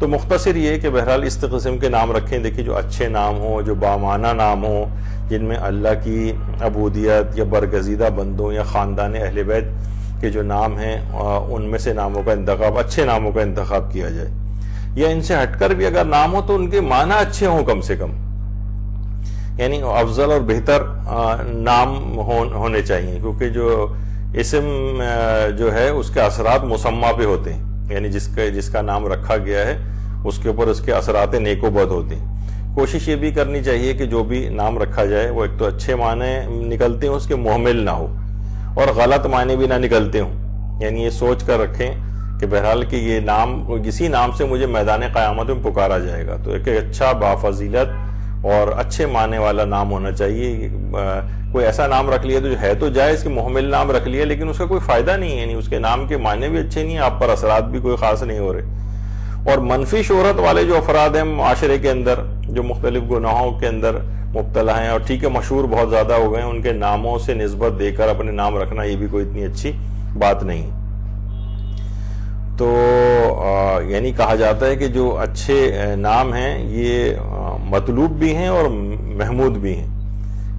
تو مختصر یہ کہ بہرحال اس قسم کے نام رکھیں. دیکھیں جو اچھے نام ہوں، جو بامعنی نام ہوں، جن میں اللہ کی عبودیت یا برگزیدہ بندوں یا خاندان اہل بیت کے جو نام ہیں ان میں سے ناموں کا انتخاب، اچھے ناموں کا انتخاب کیا جائے. یا ان سے ہٹ کر بھی اگر نام ہو تو ان کے معنی اچھے ہوں کم سے کم، یعنی افضل اور بہتر نام ہونے چاہیے. کیونکہ جو اسم جو ہے اس کے اثرات مسمى پہ ہوتے ہیں، یعنی جس کا نام رکھا گیا ہے اس کے اوپر اس کے اثرات نیک و بد ہوتے ہیں. کوشش یہ بھی کرنی چاہیے کہ جو بھی نام رکھا جائے وہ ایک تو اچھے معنی نکلتے ہیں، اس کے محمل نہ ہو، اور غلط معنی بھی نہ نکلتے ہوں. یعنی یہ سوچ کر رکھیں کہ بہرحال کہ یہ نام کسی نام سے مجھے میدان قیامت میں پکارا جائے گا، تو ایک اچھا بافضیلت اور اچھے معنی والا نام ہونا چاہیے. کوئی ایسا نام رکھ لیا تو جو ہے تو جائے، اس کے محمل نام رکھ لیا لیکن اس کا کوئی فائدہ نہیں ہے، یعنی اس کے نام کے معنی بھی اچھے نہیں ہیں، آپ پر اثرات بھی کوئی خاص نہیں ہو رہے. اور منفی شہرت والے جو افراد ہیں معاشرے کے اندر، جو مختلف گناہوں کے اندر مبتلا ہیں اور ٹھیک ہے مشہور بہت زیادہ ہو گئے ہیں، ان کے ناموں سے نسبت دے کر اپنے نام رکھنا یہ بھی کوئی اتنی اچھی بات نہیں. تو یعنی کہا جاتا ہے کہ جو اچھے نام ہیں یہ مطلوب بھی ہیں اور محمود بھی ہیں،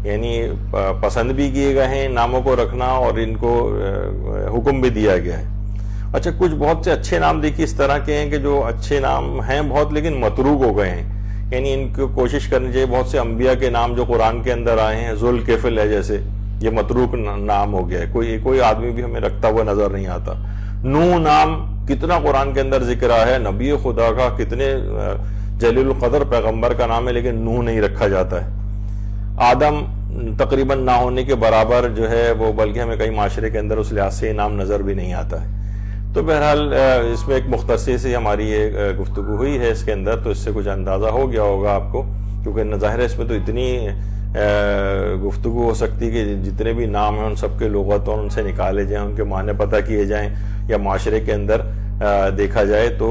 یعنی پسند بھی کیے گئے ہیں ناموں کو رکھنا، اور ان کو حکم بھی دیا گیا ہے. اچھا، کچھ بہت سے اچھے نام دیکھیے اس طرح کے ہیں کہ جو اچھے نام ہیں بہت لیکن متروک ہو گئے ہیں، یعنی ان کو کوشش کرنی چاہیے. بہت سے انبیاء کے نام جو قرآن کے اندر آئے ہیں، ذوالکفل ہے جیسے، یہ متروک نام ہو گیا ہے، کوئی آدمی بھی ہمیں رکھتا ہوا نظر نہیں آتا. نوح نام کتنا قرآن کے اندر ذکر آیا ہے، نبی خدا کا کتنے جلیل القدر پیغمبر کا نام ہے، لیکن نوح نہیں رکھا جاتا ہے. آدم تقریباً نہ ہونے کے برابر جو ہے وہ، بلکہ ہمیں کئی معاشرے کے اندر اس لحاظ سے نام نظر بھی نہیں آتا ہے. تو بہرحال اس میں ایک مختصر سی ہماری یہ گفتگو ہوئی ہے اس کے اندر، تو اس سے کچھ اندازہ ہو گیا ہوگا آپ کو، کیونکہ ظاہر ہے اس میں تو اتنی گفتگو ہو سکتی کہ جتنے بھی نام ہیں ان سب کے لغت اور ان سے نکالے جائیں، ان کے معنی پتہ کیے جائیں، یا معاشرے کے اندر دیکھا جائے تو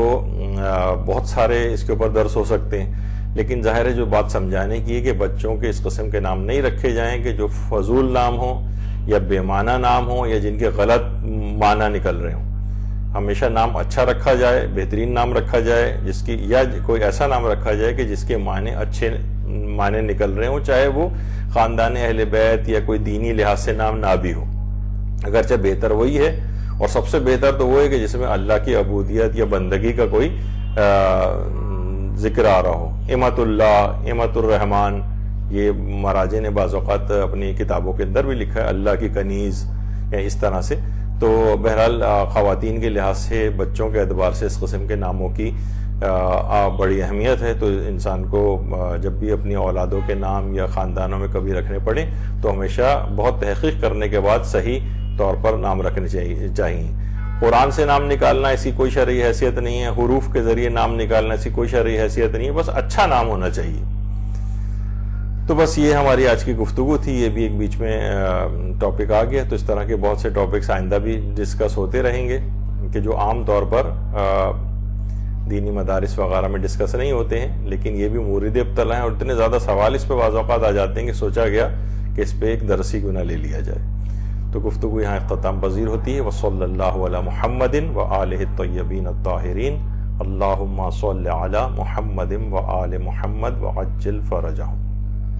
بہت سارے اس کے اوپر درس ہو سکتے ہیں، لیکن ظاہر ہے جو بات سمجھانے کی ہے کہ بچوں کے اس قسم کے نام نہیں رکھے جائیں کہ جو فضول نام ہوں یا بے معنی نام ہوں یا جن کے غلط معنی نکل رہے ہوں۔ ہمیشہ نام اچھا رکھا جائے، بہترین نام رکھا جائے، جس کی یا کوئی ایسا نام رکھا جائے کہ جس کے معنی اچھے معنی نکل رہے ہوں، چاہے وہ خاندان اہل بیت یا کوئی دینی لحاظ سے نام نہ بھی ہو، اگرچہ بہتر وہی ہے، اور سب سے بہتر تو وہ ہے کہ جس میں اللہ کی عبودیت یا بندگی کا کوئی ذکر آ رہا ہو۔ امت اللہ، امت الرحمن، یہ مراجع نے بعض اوقات اپنی کتابوں کے اندر بھی لکھا ہے، اللہ کی کنیز یا اس طرح سے۔ تو بہرحال خواتین کے لحاظ سے، بچوں کے اعتبار سے اس قسم کے ناموں کی بڑی اہمیت ہے، تو انسان کو جب بھی اپنی اولادوں کے نام یا خاندانوں میں کبھی رکھنے پڑے تو ہمیشہ بہت تحقیق کرنے کے بعد صحیح طور پر نام رکھنے چاہیے۔ قرآن سے نام نکالنا ایسی کوئی شرعی حیثیت نہیں ہے، حروف کے ذریعے نام نکالنا ایسی کوئی شرعی حیثیت نہیں ہے، بس اچھا نام ہونا چاہیے۔ تو بس یہ ہماری آج کی گفتگو تھی، یہ بھی ایک بیچ میں ٹاپک آ گیا، تو اس طرح کے بہت سے ٹاپکس آئندہ بھی ڈسکس ہوتے رہیں گے کہ جو عام طور پر دینی مدارس وغیرہ میں ڈسکس نہیں ہوتے ہیں، لیکن یہ بھی مورد ابتلا ہیں، اور اتنے زیادہ سوال اس پہ بعض اوقات آ جاتے ہیں کہ سوچا گیا کہ اس پہ ایک درسی گناہ لے لیا جائے۔ تو گفتگو یہاں اختتام پذیر ہوتی ہے۔ وصلی اللہ علی محمد وآلہ الطیبین الطاہرین، اللہم صل علی محمد وآل محمد وعجل فرجہم۔